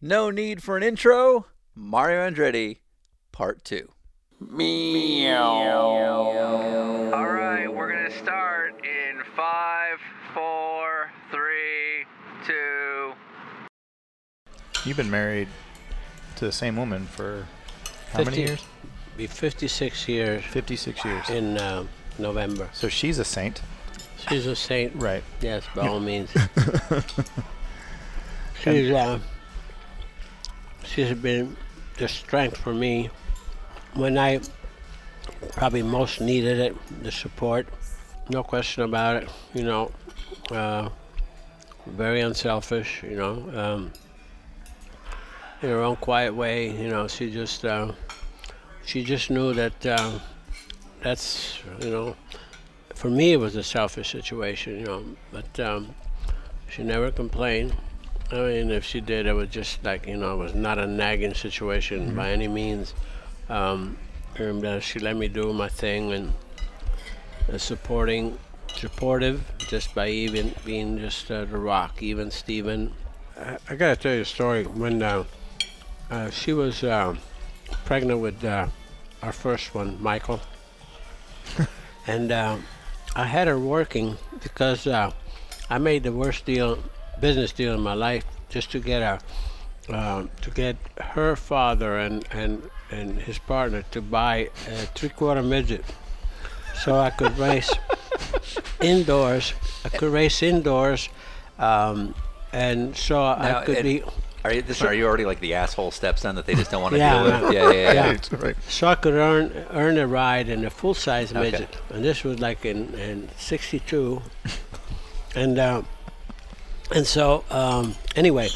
No need for an intro. Mario Andretti, Part 2. All right, we're going to start in 5, 4, 3, 2. You've been married to the same woman for how many years? Be 56 years 56 years. in November. So she's a saint. She's a saint. Right. Yes, by all means. She's been the strength for me when I probably most needed it, the support. No question about it. Very unselfish, in her own quiet way. She just knew that that's, for me it was a selfish situation, but she never complained. I mean, if she did, it was just like, it was not a nagging situation by any means. And she let me do my thing and supportive, just by even being just the rock. Even Stephen, I gotta tell you a story. When she was pregnant with our first one, Michael, and I had her working because I made the worst business deal in my life, just to get her father and his partner to buy a 3/4 midget, so I could race indoors. And so Now, I could be. Are you already like the asshole stepson that they just don't want to Yeah, deal with? Yeah. Right. So I could earn a ride in a full-size Okay. midget, and this was like in '62, and so anyway,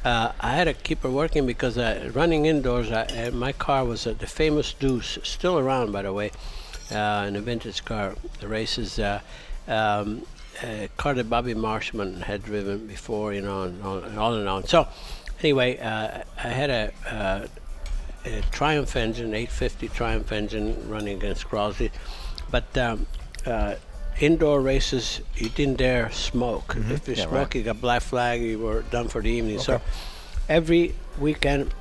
I had to keep her working because running indoors. My car was the famous Deuce, still around by the way, in a vintage car. The races, a car that Bobby Marshman had driven before, and on. So anyway, I had a Triumph engine, 850 Triumph engine, running against Crosby, but indoor races, you didn't dare smoke. If you smoked, you got black flag, you were done for the evening. Okay. So every weekend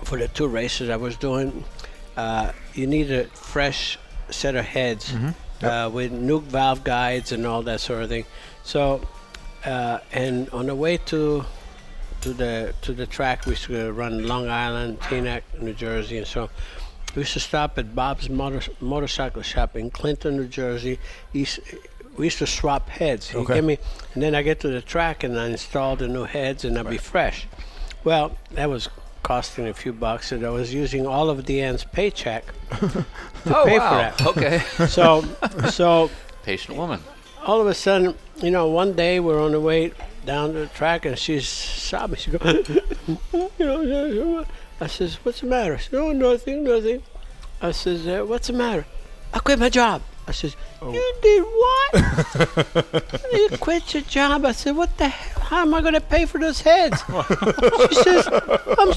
for the 2 races I was doing, you need a fresh set of heads with nuke valve guides and all that sort of thing. So, and on the way to the track, we used to run Long Island, Teaneck, New Jersey, and so we used to stop at Bob's motorcycle shop in Clinton, New Jersey. We used to swap heads. He'd give me, and then I get to the track and I install the new heads, and I'd be fresh. Well, that was costing a few bucks, and I was using all of Deanne's paycheck to pay for that. Okay. So Patient woman. all of a sudden, one day we're on the way down to the track, and she's sobbing. She goes, I says, "What's the matter?" She says, "Oh, nothing. I says, "What's the matter?" "I quit my job." I says, "You did what?" "You quit your job." I said, "What the hell? How am I going to pay for those heads?" She says, "I'm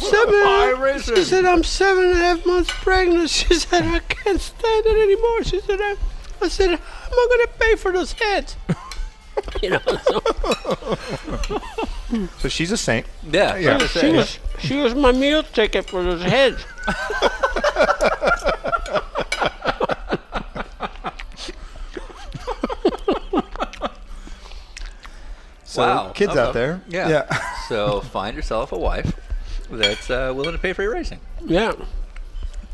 7.5 months pregnant." She said, "I can't stand it anymore." She said, I said, "How am I going to pay for those heads?" So she's a saint. Yeah. She was my meal ticket for those heads. So Wow. kids Okay. out there. Yeah. So find yourself a wife that's willing to pay for your racing. Yeah.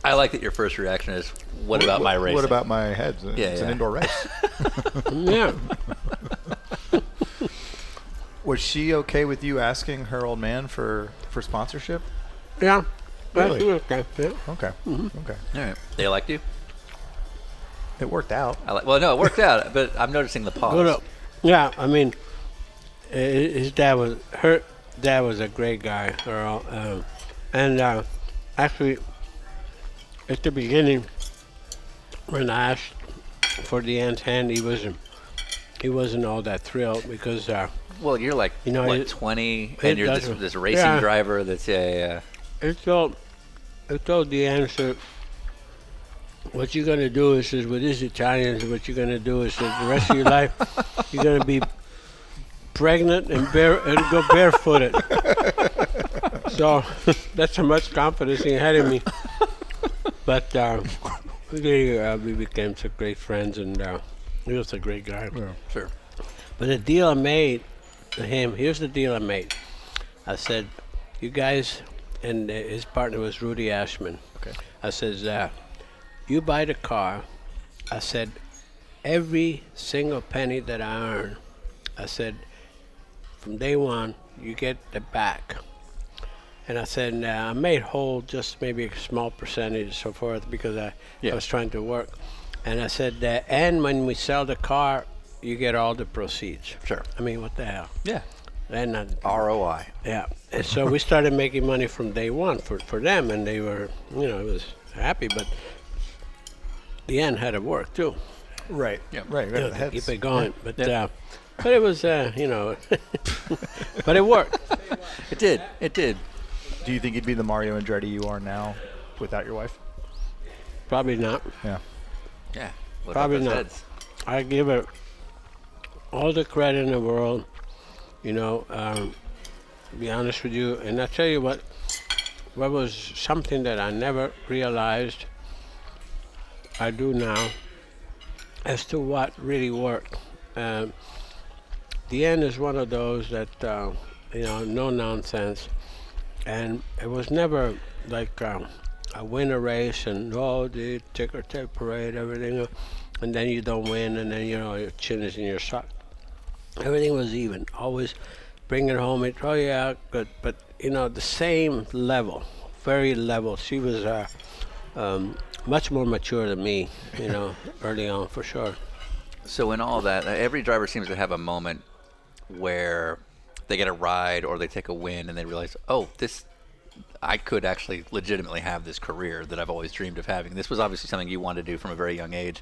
I like that your first reaction is, what about my racing? What about my heads? It's an indoor race. Yeah. Was she okay with you asking her old man for sponsorship? Yeah. Really? She was okay. Yeah. Okay. Okay. All right. They liked you? It worked out. Well, no, it worked out, but I'm noticing the pause. Good up. Yeah, I mean, her dad was a great guy, Earl. And actually, at the beginning, when I asked for Deanne's hand, he wasn't all that thrilled because Well, you're like, You know, what, it- 20, it and you're doesn't- this racing yeah. driver that's, I told Deanne, said, what you're going to do is, with these Italians, what you're going to do is, the rest of your life, you're going to be pregnant and go barefooted. So that's how much confidence he had in me. But we became some great friends, and he was a great guy. Yeah. Sure. But the deal I made to him, here's the deal I made. I said, you guys, and his partner was Rudy Ashman. Okay. I says, you buy the car. I said, every single penny that I earn, I said, from day one, you get the back. And I said, I made whole just maybe a small percentage and so forth because I was trying to work. And I said, and when we sell the car, you get all the proceeds. Sure. I mean, what the hell? Yeah. And ROI. yeah. And so we started making money from day one for them, and they were, it was happy, but the end had to work too. Right. Yeah. Right. Right. To keep it going. But it was, but it worked. It did. It did. Do you think you'd be the Mario Andretti you are now without your wife? Probably not. Yeah. Yeah. Look Probably up those not. heads. I give her all the credit in the world, to be honest with you. And I tell you what was something that I never realized I do now as to what really worked. The end is one of those that, no nonsense. And it was never like I win a race and, the ticker tape parade, everything, and then you don't win, and then, your chin is in your sock. Everything was even. Always bring it home, good. But, the same level, very level. She was much more mature than me, early on, for sure. So in all that, every driver seems to have a moment where they get a ride or they take a win and they realize, I could actually legitimately have this career that I've always dreamed of having. This was obviously something you wanted to do from a very young age.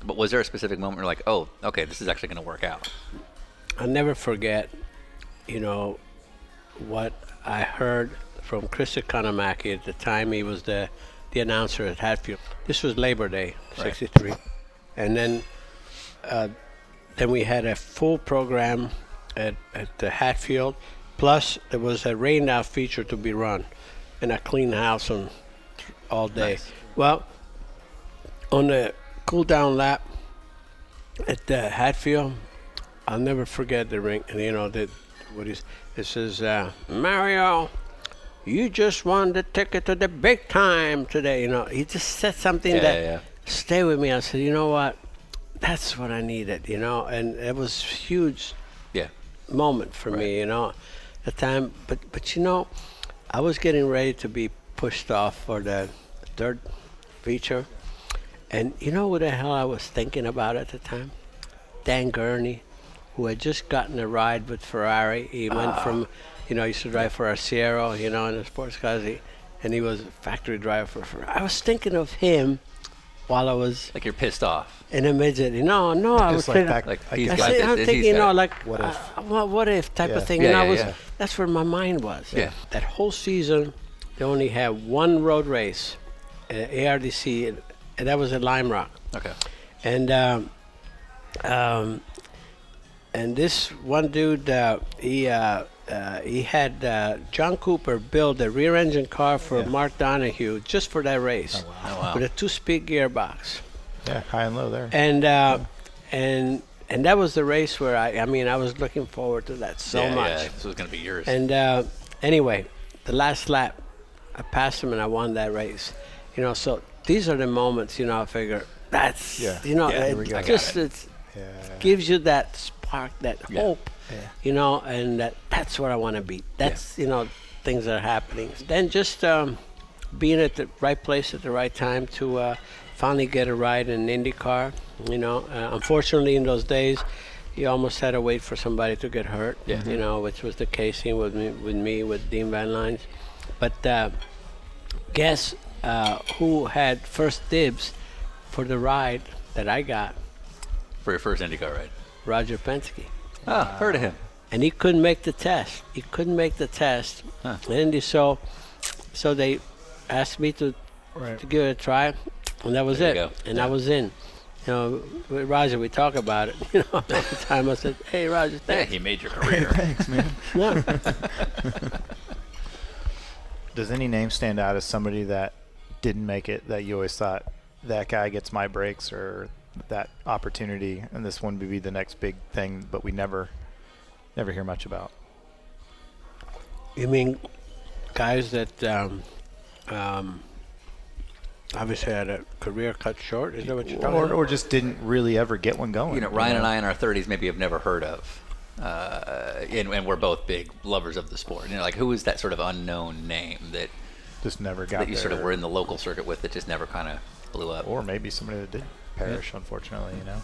But was there a specific moment where you're like, okay, this is actually going to work out? I'll never forget, what I heard from Chris Economaki at the time. He was the announcer at Hatfield. This was Labor Day, '63. Right. And then we had a full program at the Hatfield. Plus, there was a rain-out feature to be run, and I cleaned the house all day. Nice. Well, on the cool-down lap at the Hatfield, I'll never forget the ring. And it says, Mario, you just won the ticket to the big time today. He just said something that stayed with me. I said, you know what? That's what I needed, and it was huge moment for me, the time. But I was getting ready to be pushed off for the third feature. And you know what the hell I was thinking about at the time? Dan Gurney, who had just gotten a ride with Ferrari. He went from, he used to drive for Acura, in the sports cars, and he was a factory driver for Ferrari. I was thinking of him while I was... Like you're pissed off. In a midget. No, I was thinking... I'm thinking, what if type of thing. That's where my mind was. Yeah. That whole season, they only had one road race, ARDC, and that was at Lime Rock. Okay. And this one dude, he had John Cooper build a rear-engine car for Mark Donahue just for that race. Oh, wow. With a 2-speed gearbox. Yeah, high and low there. And that was the race where I was looking forward to that so much. Yeah, this was going to be yours. And anyway, the last lap, I passed him and I won that race. So these are the moments, I figure that's, it gives you that spark, that hope, and that's what I want to be. That's, things that are happening. Then just being at the right place at the right time to finally get a ride in an IndyCar. Unfortunately, in those days, you almost had to wait for somebody to get hurt. Which was the case with me with Dean Van Lines. But guess who had first dibs for the ride that I got? For your first IndyCar ride? Roger Penske. Oh, heard of him. And he couldn't make the test. Huh. And so they asked me to give it a try, and that was it. And I was in. With Roger, we talk about it. All the time. I said, "Hey, Roger, thanks." Yeah, he made your career. Thanks, man. Yeah. Does any name stand out as somebody that didn't make it that you always thought that guy gets my breaks or that opportunity and this one would be the next big thing, but we never hear much about? You mean guys that obviously had a career cut short? Is that what you're talking about? Or just didn't really ever get one going? You know, Ryan and I in our 30s maybe have never heard of. And we're both big lovers of the sport. You know, like who is that sort of unknown name that just never got that you there. sort of were in the local circuit with that just never kind of blew up? Or maybe somebody that did perish, unfortunately, you know?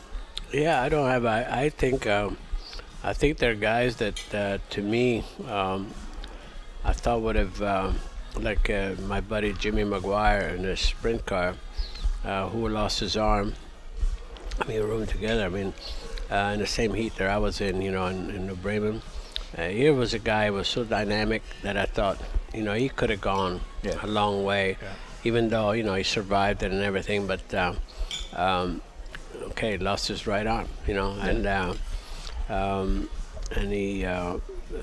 Yeah, I don't have. I think there are guys that to me I thought would have like my buddy Jimmy McGuire in a sprint car who lost his arm. I mean, we rode together. I mean, in the same heat that I was in, you know, in New Bremen. Here was a guy who was so dynamic that I thought, you know, he could have gone a long way, even though, you know, he survived it and everything. But okay, lost his right arm, you know, and he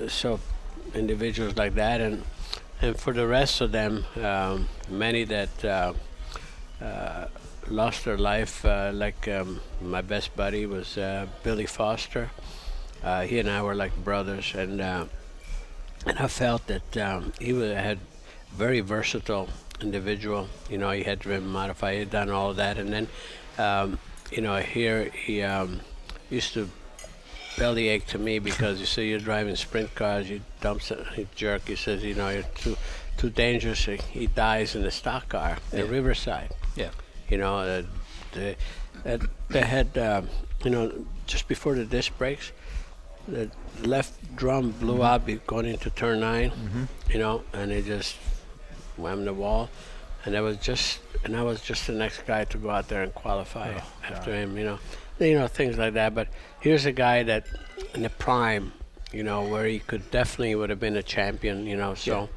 so individuals like that, and for the rest of them, many that lost their life, like my best buddy was Billy Foster. He and I were like brothers, and I felt that he had very versatile individual. You know, he had driven modified, he had done all of that, and then you know, here he used to bellyache to me because you see you're driving sprint cars, you dump, he jerk, he says, you know, you're too dangerous. He dies in the stock car at Riverside. Yeah. You know, they had, you know, just before the disc brakes, the left drum blew out going into turn 9, you know, and it just whammed the wall. And I was just the next guy to go out there and qualify after him, you know, things like that. But here's a guy that in the prime, you know, where he definitely would have been a champion, you know. So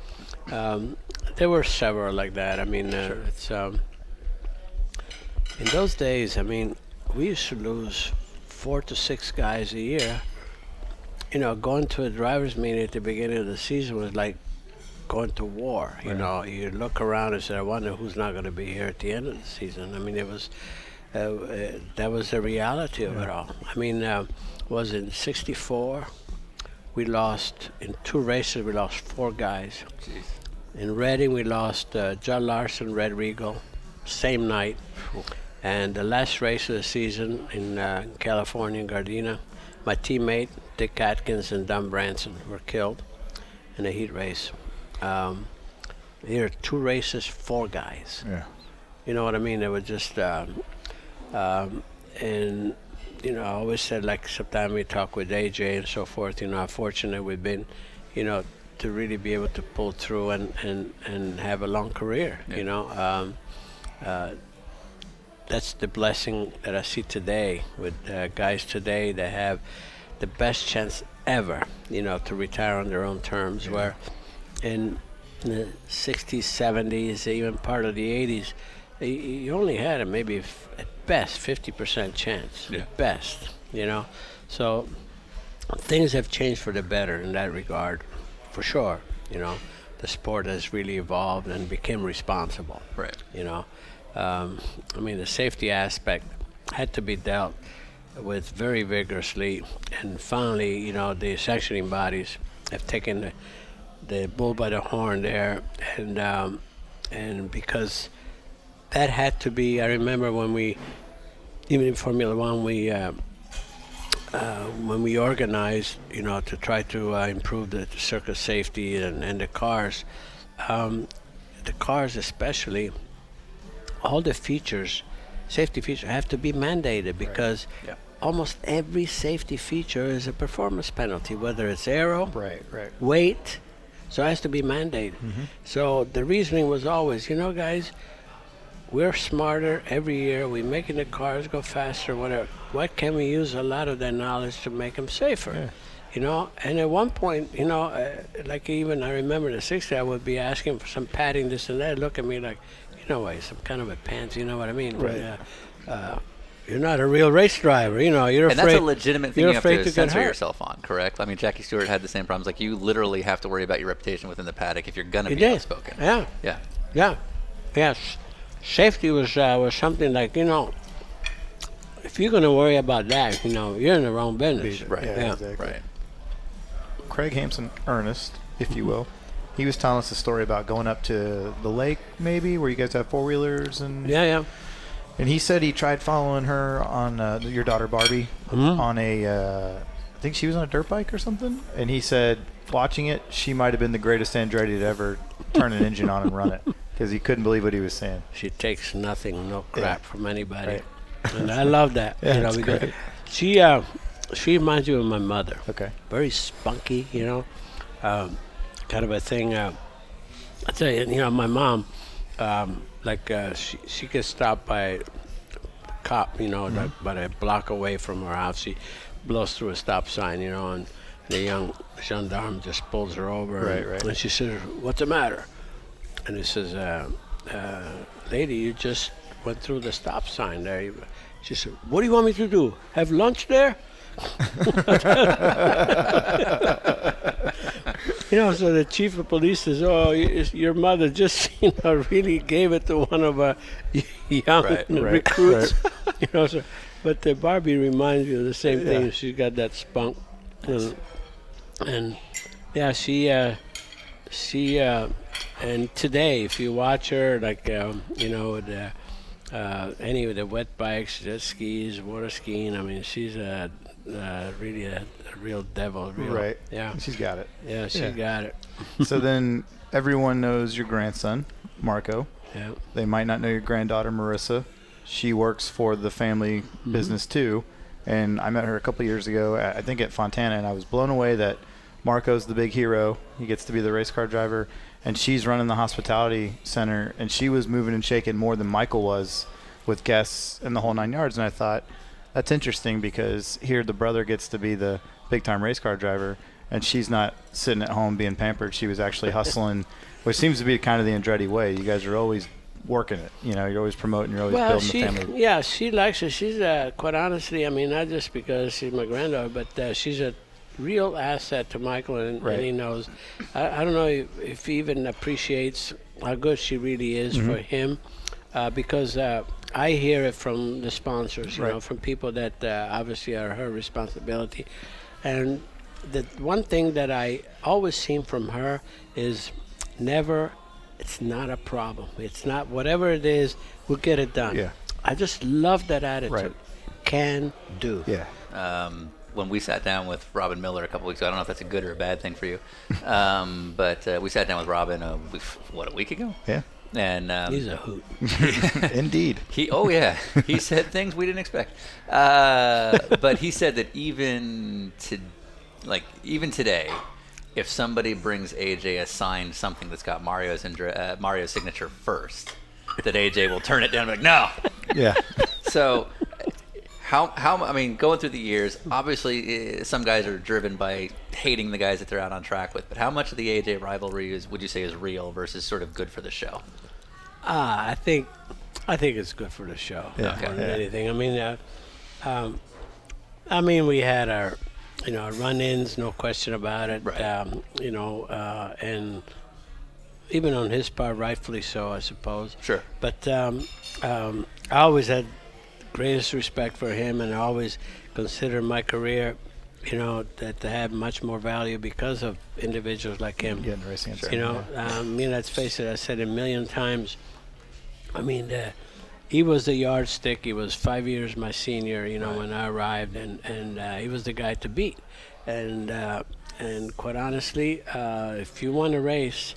there were several like that. I mean, it's in those days, I mean, we used to lose 4 to 6 guys a year. You know, going to a driver's meeting at the beginning of the season was like going to war. You know, you look around and say, I wonder who's not going to be here at the end of the season. I mean, it was that was the reality of it all. I mean, was in '64, we lost in 2 races. We lost 4 guys. Jeez. In Reading, we lost John Larson, Red Regal, same night. And the last race of the season in California, in Gardena, my teammate Dick Atkins and Don Branson were killed in a heat race. Here, 2 races, 4 guys. Yeah. You know what I mean? It was just, and you know, I always said, like, sometimes we talk with AJ and so forth, you know, how fortunate we've been, you know, to really be able to pull through and have a long career, you know. That's the blessing that I see today with guys today that have the best chance ever, you know, to retire on their own terms, where in the 60s, 70s, even part of the 80s, you only had a maybe at best 50% chance, at best, you know. So things have changed for the better in that regard, for sure. You know, the sport has really evolved and became responsible. Right. You know, I mean, the safety aspect had to be dealt with very vigorously, and finally, you know, the sanctioning bodies have taken the bull by the horn there, and because that had to be. I remember when we, even in Formula One, when we organized, you know, to try to improve the circuit safety and the cars especially, all the features, safety features, have to be mandated because almost every safety feature is a performance penalty, whether it's aero, weight. So it has to be mandated. So the reasoning was always, you know, guys, we're smarter every year. We're making the cars go faster, whatever. What can we use a lot of that knowledge to make them safer? You know, and at one point, you know, like even I remember in the 60s, I would be asking for some padding, this and that. Look at me like, you know, some kind of a pansy, you know what I mean? Right. you're not a real race driver. You know, you're And afraid. that's a legitimate thing you're you have afraid to to get censor hurt. yourself on, correct? I mean, Jackie Stewart had the same problems. Like, you literally have to worry about your reputation within the paddock if you're going to He be did. outspoken. Yeah. Yeah. Yeah. Yes. Safety was something like, you know, if you're going to worry about that, you know, you're in the wrong business. Right. Yeah, Yeah. exactly. Right. Craig Hampson, Ernest, if you will, he was telling us a story about going up to the lake, maybe, where you guys have four-wheelers. Yeah. And he said he tried following her on your daughter Barbie on a, I think she was on a dirt bike or something. And he said, watching it, she might have been the greatest Andretti to ever turn an engine on and run it, because he couldn't believe what he was saying. She takes nothing, no crap from anybody. Right. And I love that. Yeah, you know, that's because great. she reminds you of my mother. Okay. Very spunky, you know, kind of a thing. I tell you, you know, my mom, she gets stopped by a cop, you know, like about a block away from her house. She blows through a stop sign, you know, and the young gendarme just pulls her over. Right. And she says, "What's the matter?" And he says, "Lady, you just went through the stop sign there." She said, "What do you want me to do? Have lunch there?" You know, so the chief of police says, "Oh, your mother just, you know, really gave it to one of our young recruits." You know, so, but Barbie reminds me of the same thing. She's got that spunk, and yeah, she and today, if you watch her, like you know, any of the wet bikes, jet skis, water skiing, I mean, she's really a real devil. Right. Yeah. She's got it. Yeah, she got it. So then everyone knows your grandson, Marco. Yeah. They might not know your granddaughter, Marissa. She works for the family business too. And I met her a couple years ago, I think at Fontana, and I was blown away that Marco's the big hero. He gets to be the race car driver. And she's running the hospitality center, and she was moving and shaking more than Michael was with guests and the whole 9 yards. And I thought, that's interesting, because here the brother gets to be the big-time race car driver, and she's not sitting at home being pampered. She was actually hustling, which seems to be kind of the Andretti way. You guys are always working it. You know, you're always promoting, you're always building the family. Yeah, she likes it. She's, quite honestly, I mean, not just because she's my granddaughter, but she's a real asset to Michael, and he knows. I don't know if he even appreciates how good she really is for him, because I hear it from the sponsors, you know, from people that obviously are her responsibility. And the one thing that I always seen from her is never, it's not a problem. It's not, whatever it is, we'll get it done. Yeah. I just love that attitude. Right. Can do. Yeah. When we sat down with Robin Miller a couple weeks ago, I don't know if that's a good or a bad thing for you, but we sat down with Robin, a week ago? Yeah. And He's a hoot. Indeed. he said things we didn't expect. But he said that even today, if somebody brings AJ a signed something that's got Mario's signature first, that AJ will turn it down and be like, no. Yeah. So how I mean, going through the years, obviously some guys are driven by hating the guys that they're out on track with, but how much of the AJ rivalry would you say is real versus sort of good for the show? I think it's good for the show more than anything. I mean, we had our, you know, run-ins, no question about it. Right. You know, and even on his part, rightfully so, I suppose. Sure. But I always had greatest respect for him, and I always consider my career, you know, that to have much more value because of individuals like him. Yeah, in the racing You know, let's face it, I said it a million times. I mean, he was the yardstick. He was 5 years my senior, you know, when I arrived, and he was the guy to beat. And quite honestly, if you won a race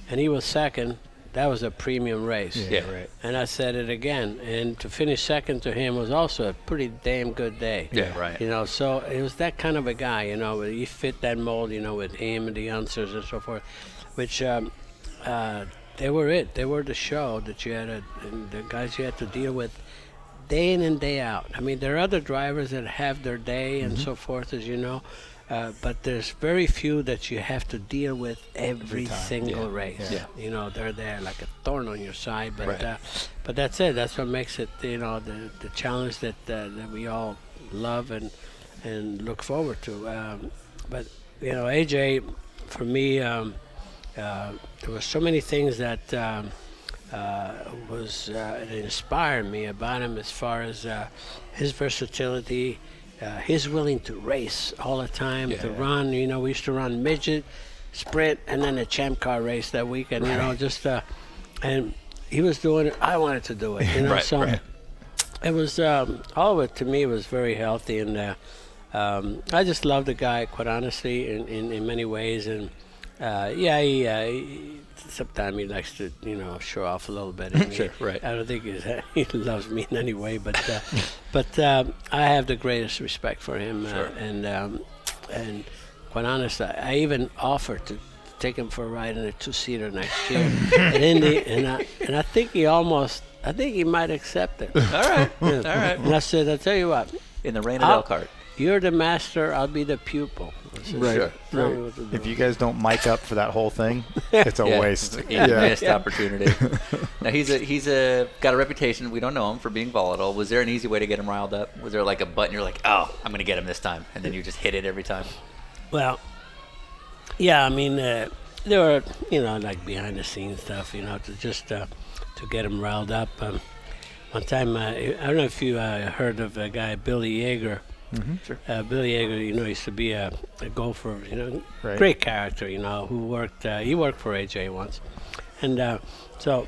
and he was second, that was a premium race. Yeah. Right. And I said it again. And to finish second to him was also a pretty damn good day. Yeah, right. You know, so it was that kind of a guy, you know, he fit that mold, you know, with him and the answers and so forth, which they were it. They were the show that you had, and the guys you had to deal with day in and day out. I mean, there are other drivers that have their day and so forth, as you know, but there's very few that you have to deal with every time. single race. Yeah. You know, they're there like a thorn on your side. But Right. but that's it. That's what makes it, you know, the challenge that we all love and look forward to. But you know, AJ, for me, there were so many things that that inspired me about him, as far as his versatility. He's willing to race all the time, to run. You know, we used to run midget, sprint, and then a champ car race that weekend. You know, just and he was doing it. I wanted to do it. You know, so it was all of it to me was very healthy, and I just love the guy, quite honestly, in many ways. And he sometimes he likes to, you know, show off a little bit. Sure, right. I don't think he loves me in any way, but I have the greatest respect for him, and quite honest, I even offered to take him for a ride in a two-seater next year at Indy, and I think he might accept it. All right. Yeah. All right. And I said, I'll tell you what, In the rain of Elkhart. you're the master, I'll be the pupil. I said, Sure. tell me what to do. If you guys don't mic up for that whole thing, it's a waste. Missed opportunity. Now he's got a reputation. We don't know him for being volatile. Was there an easy way to get him riled up? Was there like a button you're like, oh, I'm gonna get him this time, and then you just hit it every time? Well, yeah, I mean, there were, you know, like behind the scenes stuff, you know, to get him riled up. One time, I don't know if you heard of a guy, Billy Yeager. Mm-hmm. Sure. Billy Yeager, you know, used to be a golfer, you know, Right. great character, you know, he worked for AJ once. And so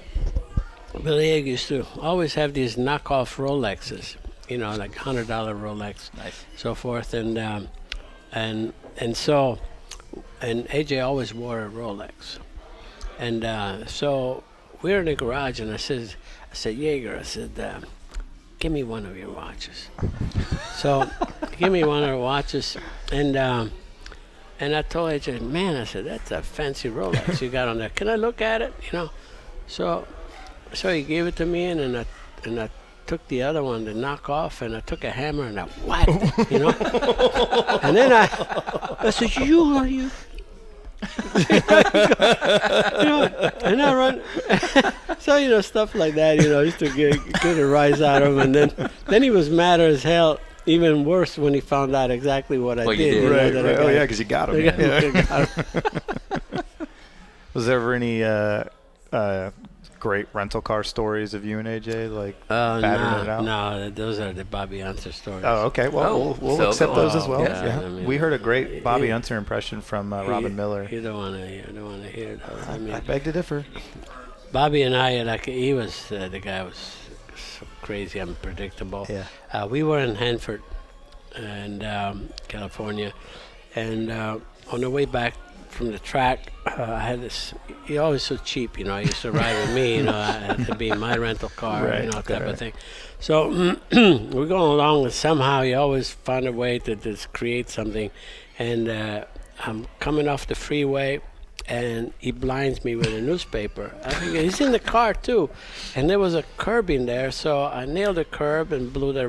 Billy Yeager used to always have these knockoff Rolexes, you know, like $100 Rolex, Nice. so forth. And so AJ always wore a Rolex. And so we were in the garage, and I said, Yeager, I said, give me one of your watches. So give me one of her watches, and I told AJ, man, I said, that's a fancy Rolex you got on there. Can I look at it? You know, so he gave it to me, and I took the other one to knock off, and I took a hammer and I whacked it, you know. And then I said, you. You know, and I run. So, you know, stuff like that, you know, just to get a rise out of him. And then he was madder as hell, even worse when he found out exactly what I What you did. did. You know, Right, that right. I got Oh, it. yeah, because you got him. I Yeah. got him. Was there ever any great rental car stories of you and AJ, like battering it out? No, those are the Bobby Unser stories. Oh, okay. Well, we'll so- accept those as well. yeah, Yeah. I mean, We heard a great Bobby he- Unser impression from Robin Miller. You don't want to hear those. I mean, I beg to differ. Bobby and I, like, he was, the guy was so crazy, unpredictable. Yeah. We were in Hanford, and California, and on the way back from the track, I had this, he always so cheap, you know, he used to ride with me, you know, I had to be in my rental car, Right, you know, type right. of thing. So we're going along, and somehow he always found a way to just create something, and I'm coming off the freeway, and he blinds me with a newspaper. I think he's in the car too, and there was a curb in there, so I nailed the curb and blew the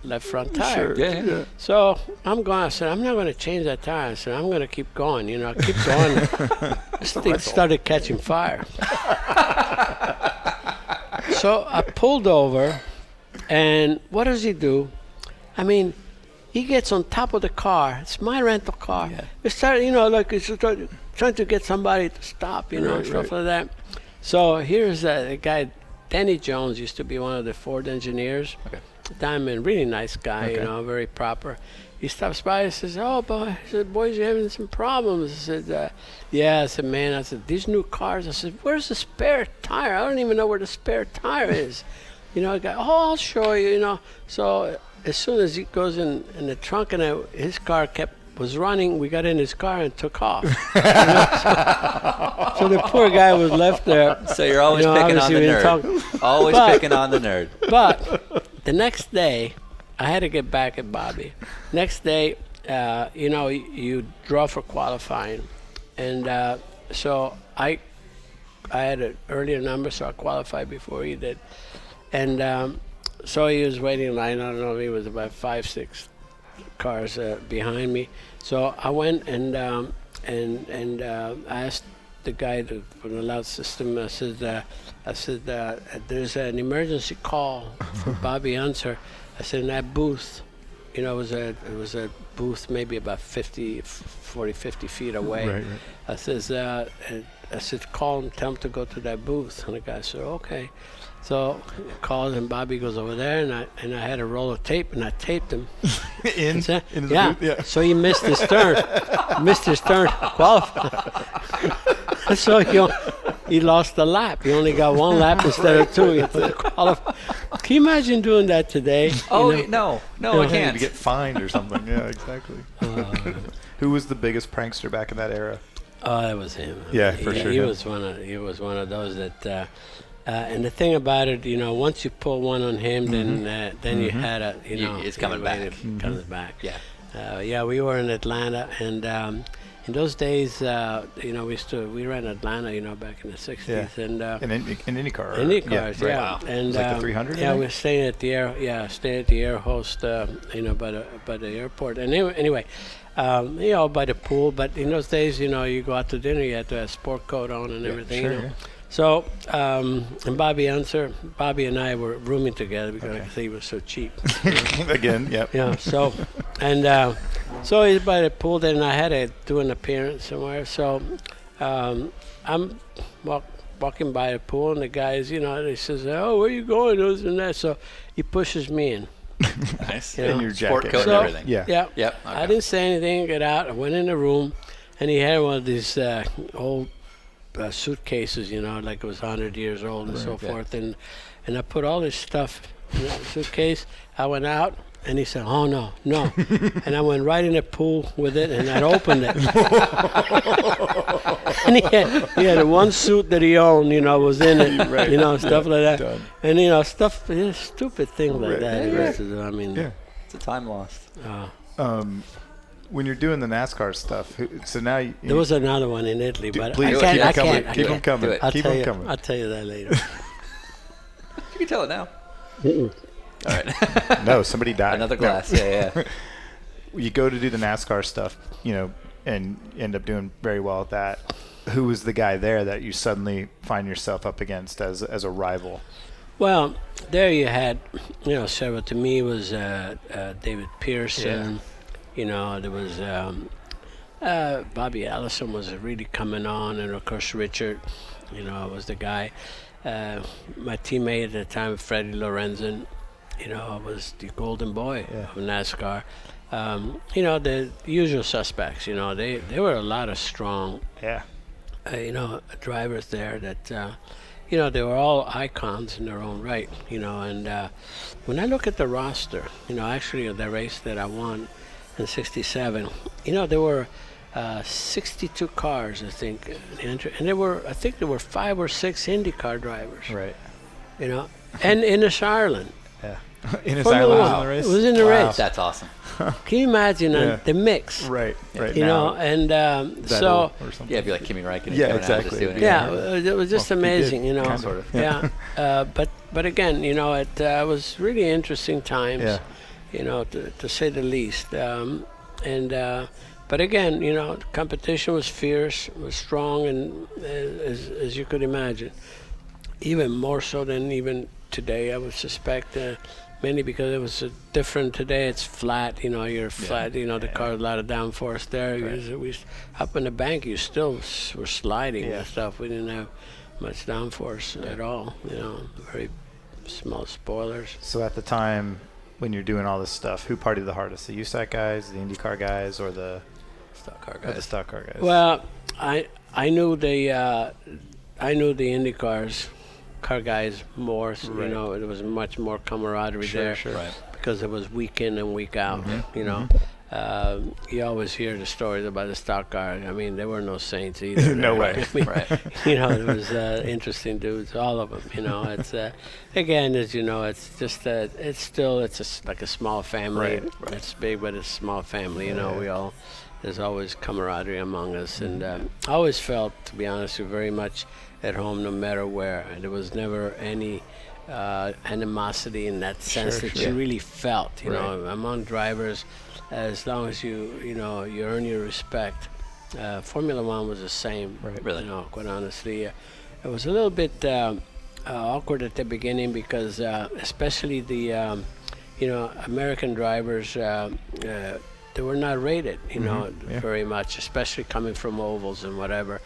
left front tire. Yeah. So I'm going. I said, I'm not going to change that tire. I said, I'm going to keep going. You know, I keep going. This thing started catching fire. So I pulled over, and what does he do? I mean, he gets on top of the car. It's my rental car. Yeah. It started, you know, like it's trying to get somebody to stop, you know, Right, stuff like that. So here's a guy, Danny Jones, used to be one of the Ford engineers. Okay. Diamond, really nice guy, you Okay. know, very proper. He stops by and says, oh, boy, I said, boys, you're having some problems. I said, yeah. I said, man, I said, these new cars. I said, where's the spare tire? I don't even know where the spare tire is. You know, the guy, oh, I'll show you, you know. So as soon as he goes in the trunk, and his car was running, we got in his car and took off. You know, so the poor guy was left there. So you're always You know, picking on the obviously we didn't nerd. Always But- picking on the nerd. But the next day, I had to get back at Bobby. Next day, you know, you draw for qualifying. And so I had an earlier number, so I qualified before he did. And so he was waiting in line. I don't know if he was about 5, 6 cars behind me. So I went and I asked the guy from the loud system. I said, there's an emergency call for Bobby Unser. I said, in that booth, it was a booth maybe about 50 feet away. Right. I said, call and tell him to go to that booth. And the guy said, okay. So I called, and Bobby goes over there, and I had a roll of tape, and I taped him. in the booth? Yeah. So he missed his turn. Qualified. So he lost a lap. He only got one lap instead of two. He had to qualify. Can you imagine doing that today? Oh, no, I can't. To get fined or something. Yeah, exactly. Who was the biggest prankster back in that era? Oh, that was him. Yeah, for sure. He was one of those that. And the thing about it, once you pull one on him, then you had a, it's coming back. It comes back. Yeah. We were in Atlanta, and in those days, we ran Atlanta, back in the '60s, and in IndyCar. IndyCars, yeah. Wow. And it was like the 300. Yeah, we were staying at the air host, by the airport. And anyway, by the pool. But in those days, you go out to dinner, you had to have a sport coat on and everything. Sure, yeah. So, and Bobby and I were rooming together because he was so cheap. Again, yep. Yeah. So, and so he's by the pool. Then I had to do an appearance somewhere. So, I'm walking by the pool, and the guys, he says, "Oh, where you going?" This and that. So he pushes me in. Nice. In your sport jacket. coat and everything. Yeah. Yeah. Yep. Okay. I didn't say anything. Get out. I went in the room, and he had one of these old suitcases, like it was 100 years old and so forth. And I put all this stuff in that suitcase. I went out, and he said, "Oh, no." And I went right in the pool with it, and I opened it. And he had one suit that he owned, was in it, stuff like that. Done. And, stupid things like that. He used to do. I mean, It's a time lost. When you're doing the NASCAR stuff, so now there was another one in Italy, but please I can't. Keep them coming. Keep them coming. I'll tell you that later. You can tell it now. All right. No, somebody died. Another glass. No. Yeah. You go to do the NASCAR stuff, and end up doing very well at that. Who was the guy there that you suddenly find yourself up against as a rival? Well, there you had, several. To me, was David Pearson. There was Bobby Allison was really coming on, and of course Richard, was the guy. My teammate at the time, Freddie Lorenzen, was the golden boy of NASCAR. The usual suspects. They were a lot of strong, drivers there that. They were all icons in their own right. And when I look at the roster, actually the race that I won in '67, there were 62 cars, I think, and there were 5 or 6 IndyCar drivers. Right. And in Ireland. Yeah. In Formula Ireland One. in the race. It was in the race. That's awesome. Can you imagine the mix? Right. Now, and so. Yeah, it'd be like Kimi Raikkonen. Yeah, coming out exactly. just doing it. Yeah, it was just amazing, Sort of. Yeah. But again, it was really interesting times. Yeah. To say the least. But again, competition was fierce, was strong, and as you could imagine, even more so than even today, I would suspect. Mainly because it was different today. It's flat, you're flat. The car, a lot of downforce there. Right. We up in the bank, you still were sliding and stuff. We didn't have much downforce at all. Very small spoilers. So at the time when you're doing all this stuff, who partied the hardest? The USAC guys, the IndyCar guys, or the stock car the guys? stock car guys? Well, I knew the IndyCars. Car guys more, it was much more camaraderie there. Sure. Right. Because it was week in and week out. You always hear the stories about the stock car. I mean, there were no saints either. No way. I mean, Right. It was interesting dudes, all of them. It's again, as it's just it's like a small family. Right. It's big, but it's a small family. We all. There's always camaraderie among us, and I always felt, to be honest, very much at home, no matter where. And there was never any animosity in that sense that you really felt, among drivers. as long as you earn your respect. Formula One was the same. Right. Really? You know, quite honestly, it was a little bit awkward at the beginning because, especially the American drivers, they were not rated, Yeah. very much, especially coming from ovals and whatever.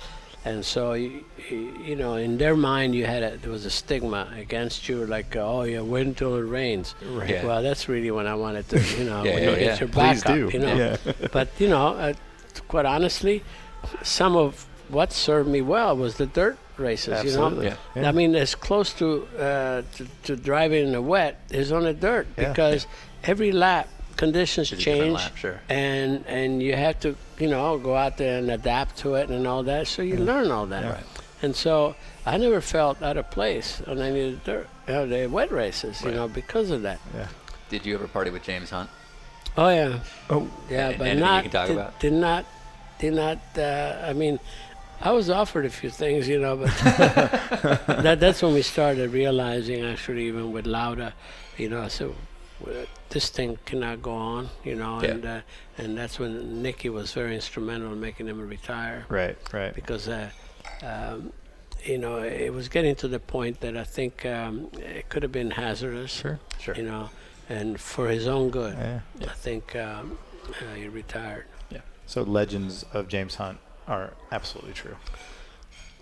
And so, in their mind, there was a stigma against you, like, oh, you wait until it rains. Right. Yeah. Well, that's really when I wanted to, Yeah, when yeah, you get yeah. your Please back do. up, Yeah. But, quite honely, some of what served me well was the dirt races, Absolutely. Yeah. I mean, as close to driving in the wet is on the dirt Yeah. because every lap conditions It's a different change, lap, sure. and you have to go out there and adapt to it and all that. So you learn all that, Yeah. Right. and so I never felt out of place on any of the dirt, the wet races, Right. because of that. Yeah. Did you ever party with James Hunt? Oh yeah, Oh, yeah, but Anything not you can talk about? did not. I mean, I was offered a few things, but that's when we started realizing, actually, even with Lauda, so this thing cannot go on, and that's when Nicky was very instrumental in making him retire right. because, it was getting to the point that I think it could have been hazardous, Sure. and for his own good, Yeah. I think he retired. So legends of James Hunt are absolutely true.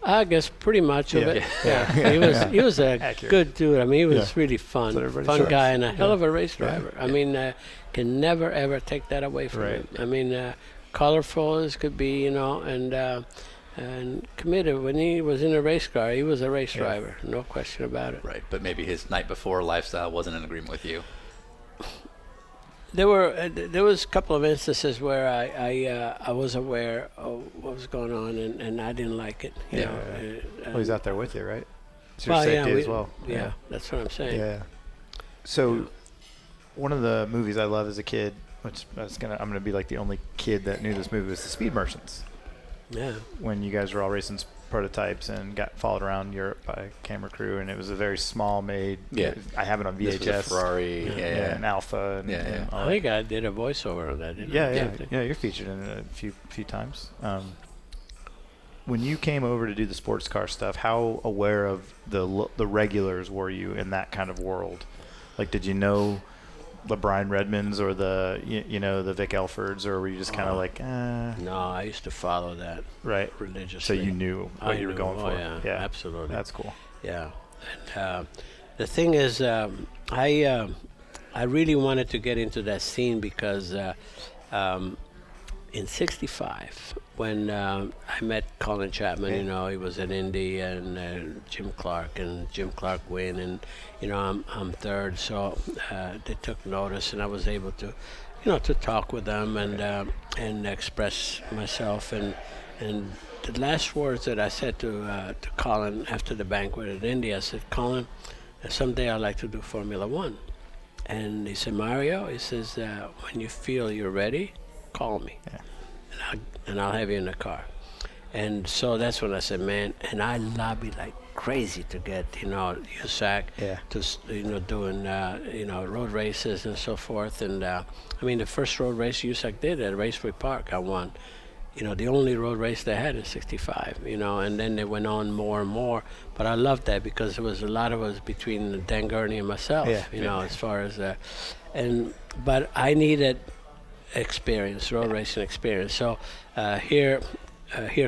I guess pretty much of Yeah. it. Yeah. He was a Accurate. good dude. I mean, he was Yeah. really That's what fun everybody says. guy, and a hell of a race Yeah. driver. I mean, can never ever take that away from Right. him. I mean, colorful as could be, and committed. When he was in a race car, he was a race Yeah. driver, no question about it. Right, but maybe his night before lifestyle wasn't in agreement with you. There was a couple of instances where I was aware of what was going on, and I didn't like it. You Yeah. know, Well, he's out there with you, right? It's your well, safety yeah, as well. Yeah, that's what I'm saying. Yeah. So, one of the movies I loved as a kid, which I'm gonna be like the only kid that knew this movie, was The Speed Merchants. Yeah. When you guys were all racing prototypes and got followed around Europe by camera crew, and it was a very small made. Yeah. I have it on This VHS. was a Ferrari. Yeah. Yeah, and Alpha. And, Yeah, and yeah. all I that. think I did a voiceover on that. Didn't I? Yeah, you're featured in it a few times. When you came over to do the sports car stuff, how aware of the regulars were you in that kind of world? Like, did you know the Brian Redmonds or the the Vic Elfords, or were you just kind of like, No, I used to follow that right? religiously. So you knew what you were going for. Yeah, absolutely. That's cool. Yeah, and the thing is, I really wanted to get into that scene because in '65, when I met Colin Chapman, he was in Indy, and Jim Clark win, and I'm third, so they took notice, and I was able to, to talk with them and express myself, and the last words that I said to Colin after the banquet at Indy, I said, Colin, someday I'd like to do Formula One. And he said, Mario, he says, when you feel you're ready, call me. Yeah. And I'll have you in the car. And so that's when I said, man, and I lobbied like crazy to get, USAC Yeah. to, doing, road races and so forth. And I mean, the first road race USAC did at Raceway Park, I won. The only road race they had in '65, and then they went on more and more. But I loved that because there was a lot of us between Dan Gurney and myself, as far as but I needed experience, road racing experience. So here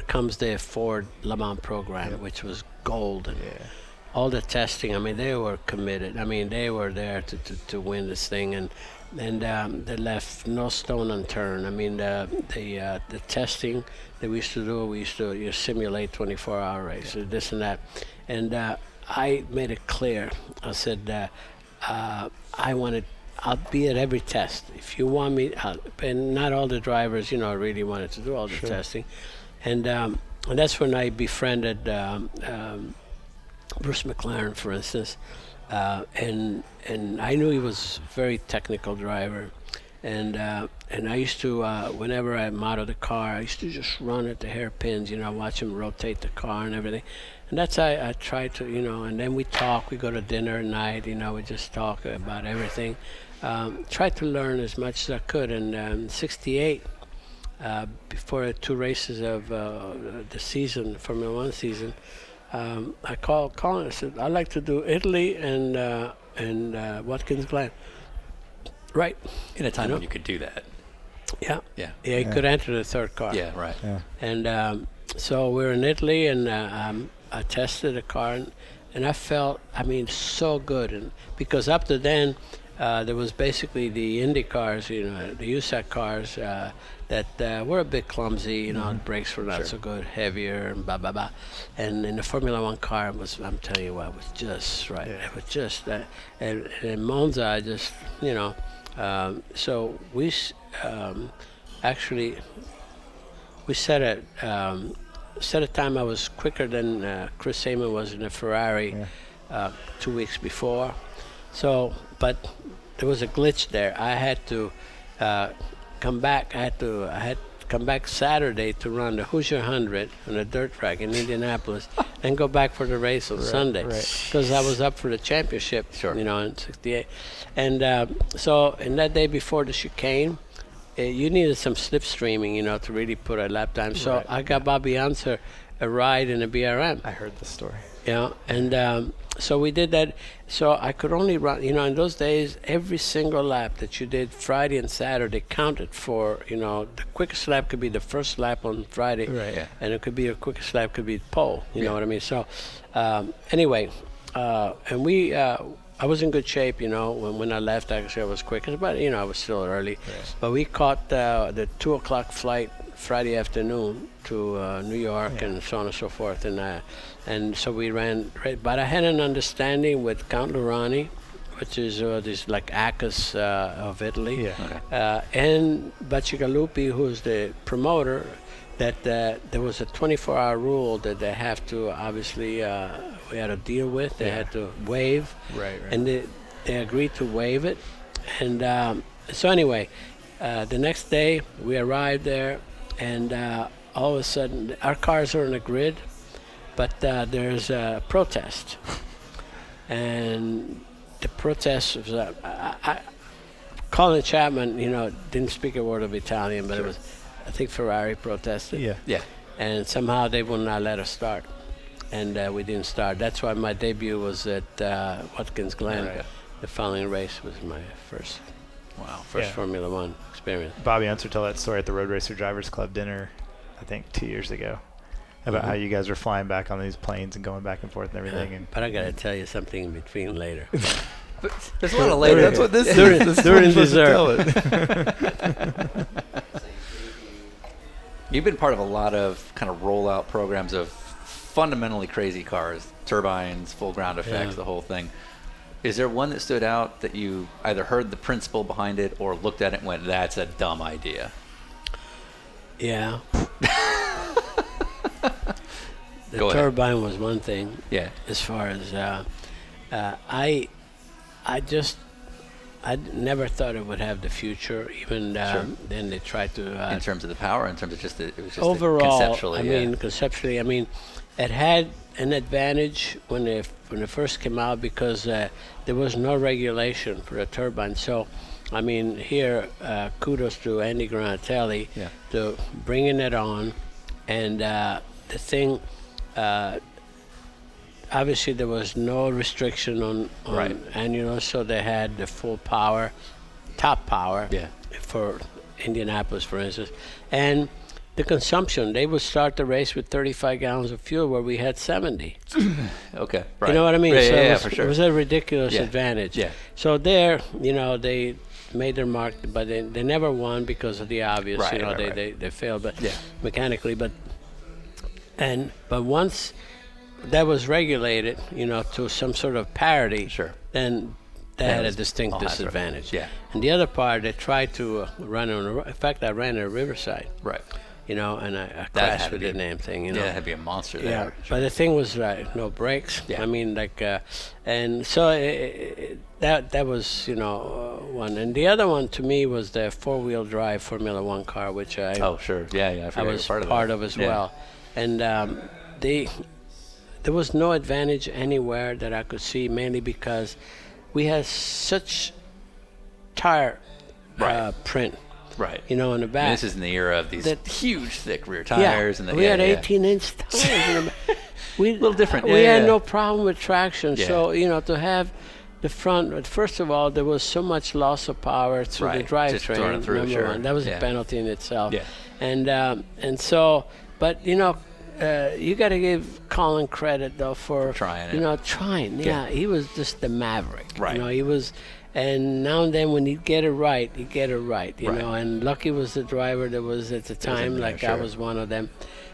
comes the Ford Le Mans program, which was golden. Yeah. All the testing, I mean, they were committed. I mean, they were there to win this thing, and they left no stone unturned. I mean, the testing that we used to do, you simulate 24-hour races, this and that. And I made it clear. I said, I'll be at every test. If you want me, and not all the drivers, really wanted to do all the testing. And that's when I befriended Bruce McLaren, for instance. And I knew he was a very technical driver. And I used to, whenever I modeled the car, I used to just run at the hairpins, watch him rotate the car and everything. And that's how I try to, and then we talk. We go to dinner at night, we just talk about everything. Try to learn as much as I could. And in '68, before 2 races of the season, Formula One season, I called Colin. I said, I'd like to do Italy and Watkins Glen. Right. In a time when you could do that. Yeah. Yeah. Yeah, he could enter the 3rd car. Yeah, right. Yeah. And so we were in Italy, and I tested the car, and I felt, so good. And because up to then, there was basically the Indy cars, the USAC cars that were a bit clumsy. The brakes were not so good, heavier, and blah blah blah. And in the Formula One car, I'm telling you what, it was just right. Yeah. It was just that. And in Monza, I just, so we actually we set a time I was quicker than Chris Amon was in a Ferrari 2 weeks before. So, but there was a glitch there. I had to come back. I had to come back Saturday to run the Hoosier 100 on a dirt track in Indianapolis, and go back for the race on Sunday, because I was up for the championship, in '68. And so, in that day before the chicane, you needed some slipstreaming, to really put a lap time. So I got Bobby Unser a ride in a BRM. I heard the story. And so we did that. So I could only run, in those days, every single lap that you did Friday and Saturday counted for, the quickest lap could be the first lap on Friday. And it could be your quickest lap could be pole, you know what I mean? So anyway, and we, I was in good shape, when I left. Actually, I was quick, but I was still early. But we caught the 2 o'clock flight Friday afternoon to New York and so on and so forth, and so we ran. But I had an understanding with Count Lurani, which is this like Acus of Italy, and Bacigalupi, who's the promoter. That there was a 24-hour rule that they have to obviously we had to deal with. They had to waive, and they agreed to waive it. And so anyway, the next day we arrived there, and all of a sudden our cars are in a grid, but there's a protest, and the protest was Colin Chapman, didn't speak a word of Italian, but it was. I think Ferrari protested. And somehow they would not let us start. And we didn't start. That's why my debut was at Watkins Glen. The following race was my first Formula One experience. Bobby Unser told that story at the Road Racer Drivers Club dinner, I think 2 years ago, about how you guys were flying back on these planes and going back and forth and everything. But I got to tell you something in between later. There's a lot of later. That's what this is. During dessert. You've been part of a lot of kind of rollout programs of fundamentally crazy cars, turbines, full ground effects, the whole thing. Is there one that stood out that you either heard the principle behind it or looked at it and went, that's a dumb idea? Yeah. The turbine was one thing. Yeah. As far as I never thought it would have the future. Even then, they tried to. In terms of the power, in terms of just it was just overall. conceptually. Conceptually, it had an advantage when it first came out because there was no regulation for a turbine. So, here kudos to Andy Granatelli to bringing it on, and the thing. Obviously, there was no restriction on annual, so they had the full power, top power for Indianapolis, for instance. And the consumption, they would start the race with 35 gallons of fuel where we had 70. Okay, right. You know what I mean? For sure. It was a ridiculous advantage. Yeah. So there, they made their mark, but they never won because of the obvious. They failed, but mechanically. But once that was regulated, to some sort of parity, then that had a distinct disadvantage. Yeah. And the other part, they tried to run on. In fact, I ran at Riverside. Right. and I That crashed had to with the be- damn thing, Yeah, it had to be a monster Yeah, there. but the thing was no brakes. Yeah. I mean, and so that was one, and the other one to me was the 4-wheel drive Formula One car, which I Oh, sure. Yeah, I I forgot you were was part of that. as Yeah. well, and there was no advantage anywhere that I could see, mainly because we had such tire Right. print, Right. in the And back. this is in the era of these That- huge, thick rear tires. And the, we had yeah. 18-inch tires. in the back. We, Little different, We yeah, had yeah. no problem with traction. Yeah. So, to have the front, first of all, there was so much loss of power through Right. the drivetrain. Just throwing it through, number sure. one. That was Yeah. a penalty in itself. Yeah. And so, but, you got to give Colin credit, though, for trying it. trying. Yeah. Yeah, he was just the maverick. Right. He was. And now and then when he'd get it right, you Right. know. And Lucky was the driver that was at the time, there, like I sure. was one of them,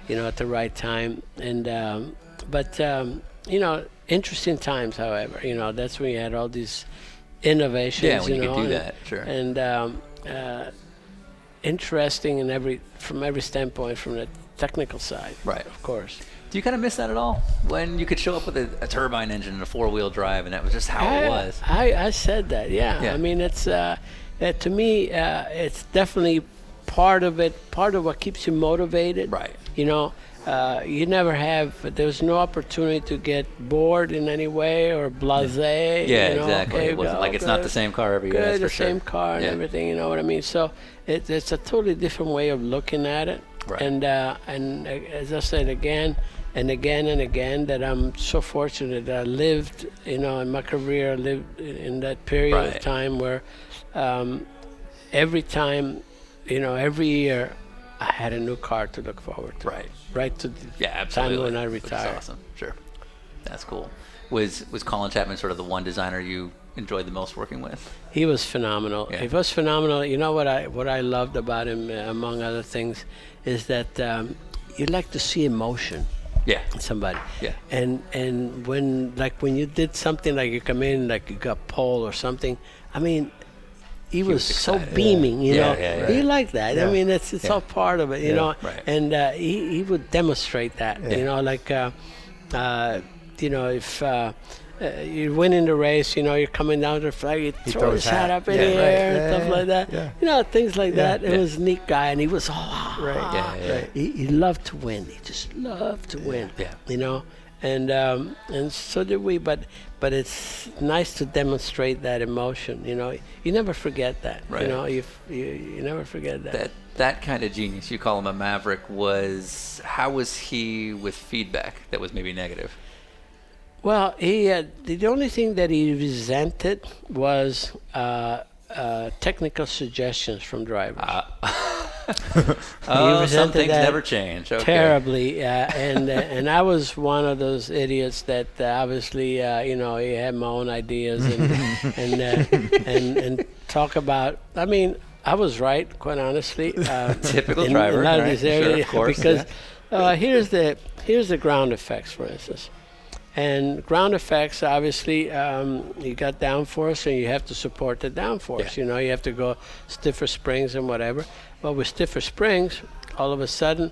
at the right time. And but interesting times, however. That's when you had all these innovations. Yeah, when you could do and, that, sure. And interesting from every standpoint, from the technical side, Right. of course. Do you kind of miss that at all? When you could show up with a turbine engine and a 4-wheel drive, and that was just how it was. I said that, yeah. Yeah. I mean, it's to me, it's definitely part of it, part of what keeps you motivated. Right. You never have, there's no opportunity to get bored in any way or blasé. Yeah, you know, exactly. okay, It wasn't well, like it's not good, the same car every year. That's good, for the sure. same car and Yeah. everything, you know what I mean? So it's a totally different way of looking at it. Right. And as I said again and again and again, that I'm so fortunate that I lived, in my career, I lived in that period Right. of time where every time, every year, I had a new car to look forward to. Right. Right to the Yeah, absolutely. time when I Which is retired. awesome. Sure. That's cool. Was Colin Chapman sort of the one designer you enjoyed the most working with? He was phenomenal. Yeah. He was phenomenal. You know what I loved about him, among other things, is that you like to see emotion Yeah. in somebody. Yeah. And when you did something, like you come in, like you got pole or something, I mean, he was so excited. being, you know. Yeah. He liked that. Yeah. I mean, it's Yeah. all part of it, you Yeah. know. Right. And he would demonstrate that, Yeah. you know, like, if you win in the race, you're coming down to the flag, you He throw throws his his hat hat. up in Yeah, the right. air and Yeah, stuff yeah, like that. yeah. Things like Yeah. that. It was a neat guy, and he was Right. Yeah. he loved to win. He just loved to win. Yeah. And so did we. But it's nice to demonstrate that emotion. You never forget that. Right. You never forget that. That kind of genius, you call him a maverick, how was he with feedback that was maybe negative? Well, the only thing that he resented was technical suggestions from drivers. Some resented things that never change. Okay. Terribly, and I was one of those idiots that obviously, he had my own ideas and talk about. I mean, I was right, quite honestly. Typical in driver, a lot of right? these areas, Sure, of course, because here's the ground effects, for instance. And ground effects, obviously, you got downforce, and you have to support the downforce. Yeah. You have to go stiffer springs and whatever. But with stiffer springs, all of a sudden,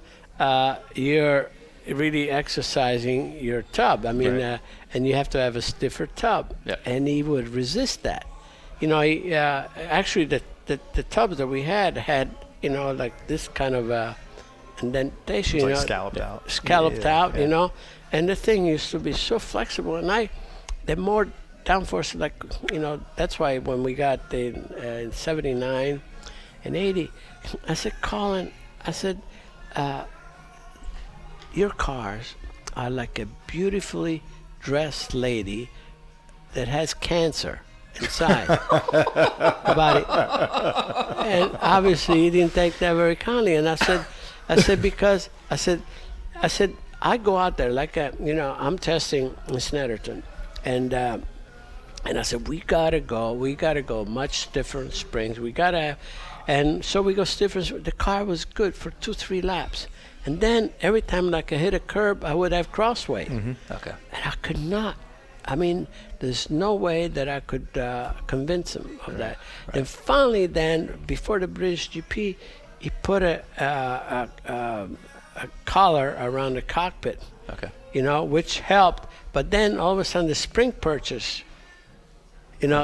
you're really exercising your tub. I mean, Right. and you have to have a stiffer tub. Yeah. And he would resist that. Actually, the tubs that we had, like this kind of indentation. It's like scalloped out. Scalloped Yeah, out, yeah. And the thing used to be so flexible. And the more downforce, that's why when we got in 79 and 80, I said, Colin, your cars are like a beautifully dressed lady that has cancer inside the body. And obviously he didn't take that very kindly. And I said, because I go out there like I'm testing in Snetterton, and I said, we gotta go much stiffer springs. And so we go stiffer. The car was good for 2-3 laps, and then every time like I hit a curb, I would have crossweight, Okay. and I could not. I mean, there's no way that I could convince him of that. And finally, then before the British GP, he put a collar around the cockpit, Okay. which helped. But then all of a sudden the spring purchase,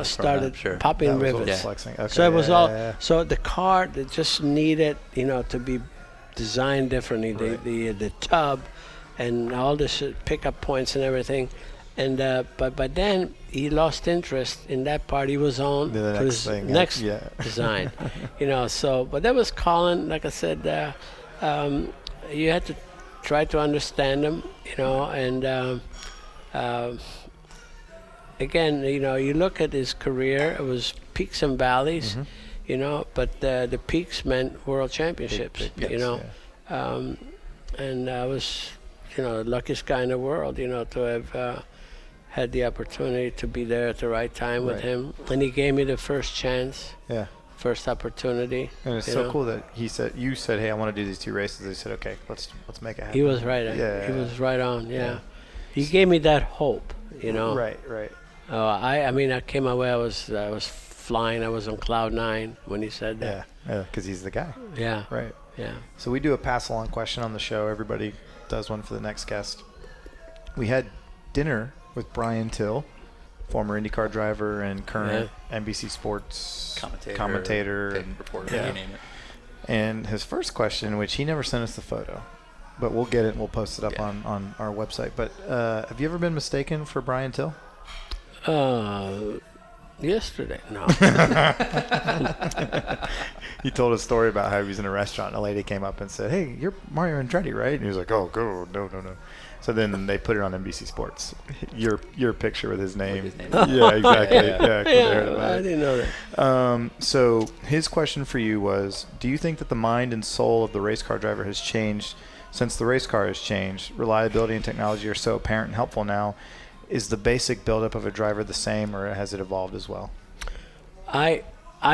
started sure. popping That was what rivets. was flexing. Okay, So it was yeah, all. yeah, yeah. So the car that just needed, to be designed differently. Right. The tub, and all this pickup points and everything, and but then he lost interest in that part. He was on The to next his thing, next yeah. design, So, but that was Colin. Like I said, you had to try to understand him, and. Again, you look at his career, it was peaks and valleys, but the peaks meant world championships, Big peaks, yeah. And I was, the luckiest guy in the world, to have had the opportunity to be there at the right time with Right. him. And he gave me the first chance, Yeah. first opportunity. And it's you so know. cool that you said, hey, I want to do these 2 races. They said, okay, let's make it happen. He was right. Yeah. He was right on, yeah. Yeah. He gave me that hope, Right. I mean, I came away. I was flying. I was on cloud 9 when he said that. Yeah, because he's the guy. Yeah. Right. Yeah. So we do a pass-along question on the show. Everybody does one for the next guest. We had dinner with Brian Till, former IndyCar driver and current NBC Sports commentator pit and reporter, yeah. you name it. And his first question, which he never sent us the photo, but we'll get it and we'll post it up Yeah. on our website. But have you ever been mistaken for Brian Till? Yesterday, no. He told a story about how he was in a restaurant and a lady came up and said, hey, you're Mario Andretti, right? And he was like, oh, go, no. So then they put it on NBC Sports. Your picture with his name. With his name. Yeah, exactly. Yeah. Yeah, 'cause they heard Yeah, about I it. didn't know that. So his question for you was, do you think that the mind and soul of the race car driver has changed since the race car has changed? Reliability and technology are so apparent and helpful now. Is the basic buildup of a driver the same, or has it evolved as well? I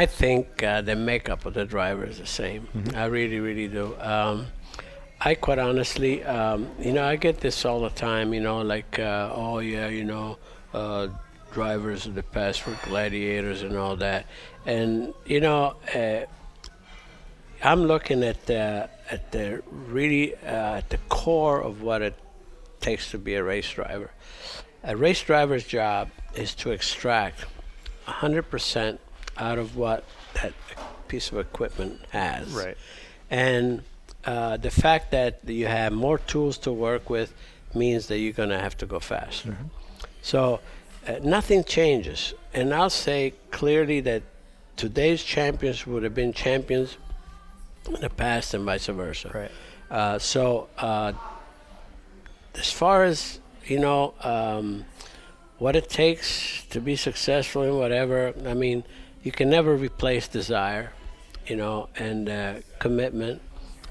think the makeup of the driver is the same. I really, really do. I quite honestly, I get this all the time, drivers of the past were gladiators and all that. And, I'm looking at the core of what it takes to be a race driver. A race driver's job is to extract 100% out of what that piece of equipment has. Right. And the fact that you have more tools to work with means that you're going to have to go faster. So nothing changes. And I'll say clearly that today's champions would have been champions in the past and vice versa. Right. So as far as what it takes to be successful in whatever, I mean, you can never replace desire, and commitment.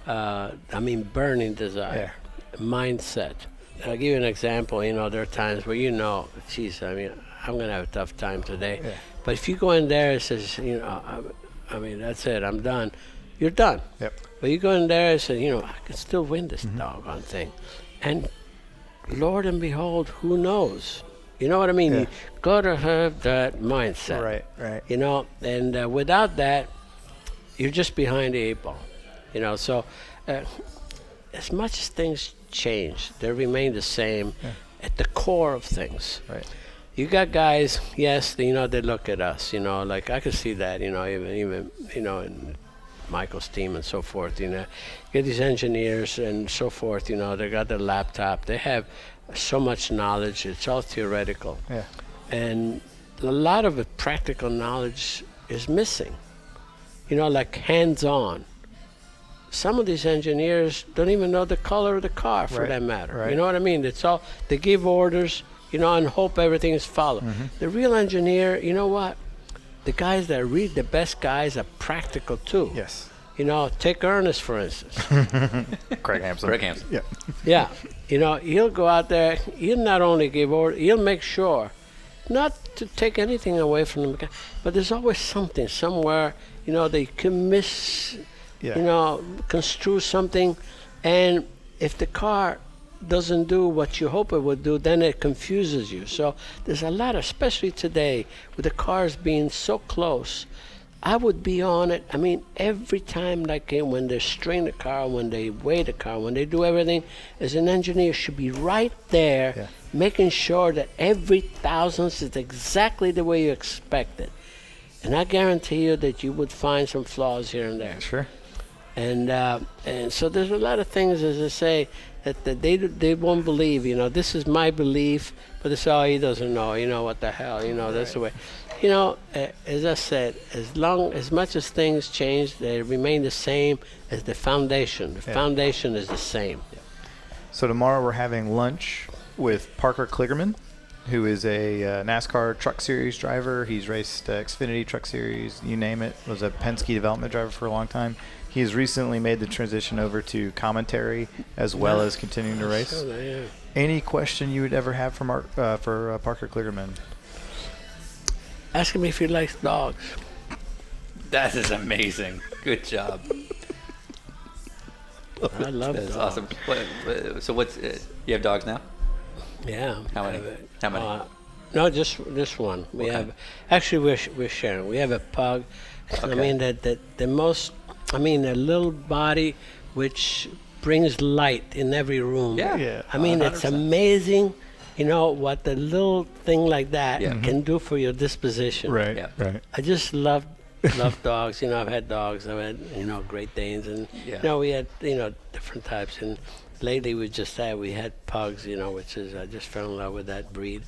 Burning desire, mindset. I'll give you an example. There are times where geez, I'm going to have a tough time today. Yeah. But if you go in there and says, that's it, I'm done, you're done. Yep. But you go in there and say, I can still win this doggone thing. And Lord and behold, who knows? You know what I mean? Yeah. You got to have that mindset. Right. And without that, you're just behind the 8 ball. So as much as things change, they remain the same at the core of things. Right. You got guys, yes, they look at us, like I could see that, even in Michael's team and so forth, get these engineers and so forth, they got their laptop, they have so much knowledge, it's all theoretical. Yeah. And a lot of the practical knowledge is missing, like hands-on. Some of these engineers don't even know the color of the car, for Right, that matter. right. You know what I mean? It's all, they give orders, and hope everything is followed. The real engineer, you know what? The guys that read, the best guys, are practical too. Yes. Take Ernest, for instance. Craig Hampson. Greg Hampson. Yeah. Yeah. He'll go out there, he'll not only give orders, he'll make sure, not to take anything away from them, but there's always something, somewhere, they can construe something, and if the car doesn't do what you hope it would do, then it confuses you. So there's a lot, especially today, with the cars being so close, I would be on it. I mean, every time, like when they string the car, when they weigh the car, when they do everything, as an engineer, you should be right there, making sure that every thousandth is exactly the way you expect it. And I guarantee you that you would find some flaws here and there. Sure. And so there's a lot of things, as I say, that they won't believe. You know, this is my belief, but they say, oh, he doesn't know. You know, what the hell? You know, that's the way. You know, as I said, as much as things change, they remain the same as the foundation. The foundation is the same. So tomorrow we're having lunch with Parker Kligerman, who is a NASCAR Truck Series driver. He's raced Xfinity Truck Series, you name it. Was a Penske development driver for a long time. He has recently made the transition over to commentary as well as continuing to race. Any question you would ever have for Parker Kligerman? Ask him if he likes dogs. That is amazing. Good job. I love That's dogs. awesome. So what's you have dogs now? Yeah. How many? How many? No, just one. We have actually we're sharing. We have a pug. Okay. I mean the most. I mean a little body which brings light in every room. Yeah. I mean 100%. it's amazing. You know what the little thing like that can do for your disposition. Right. Yeah. Right. I just love dogs. You know, I've had dogs. I've had Great Danes, and we had different types. And lately we had pugs. You know, which is I just fell in love with that breed.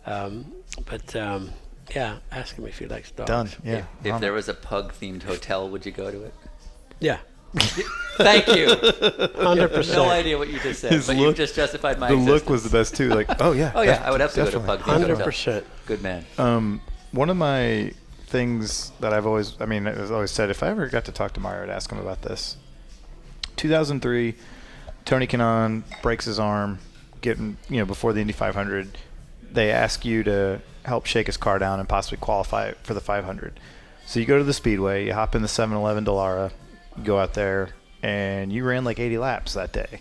Yeah, ask him if he likes dogs. Done. Yeah. If there was a pug-themed hotel, would you go to it? Yeah, Thank you. 100%. No idea what you just said, His but look- you just justified my The existence. look was the best too. Like, oh yeah. Oh yeah, I would absolutely go to a definitely. pug-themed hotel. 100%. Good man. One of my things that it was always said, if I ever got to talk to Mario, I'd ask him about this. 2003, Tony Kanaan breaks his arm, before the Indy 500. They ask you to help shake his car down and possibly qualify for the 500. So you go to the Speedway, you hop in the 7-Eleven Dallara, you go out there, and you ran like 80 laps that day.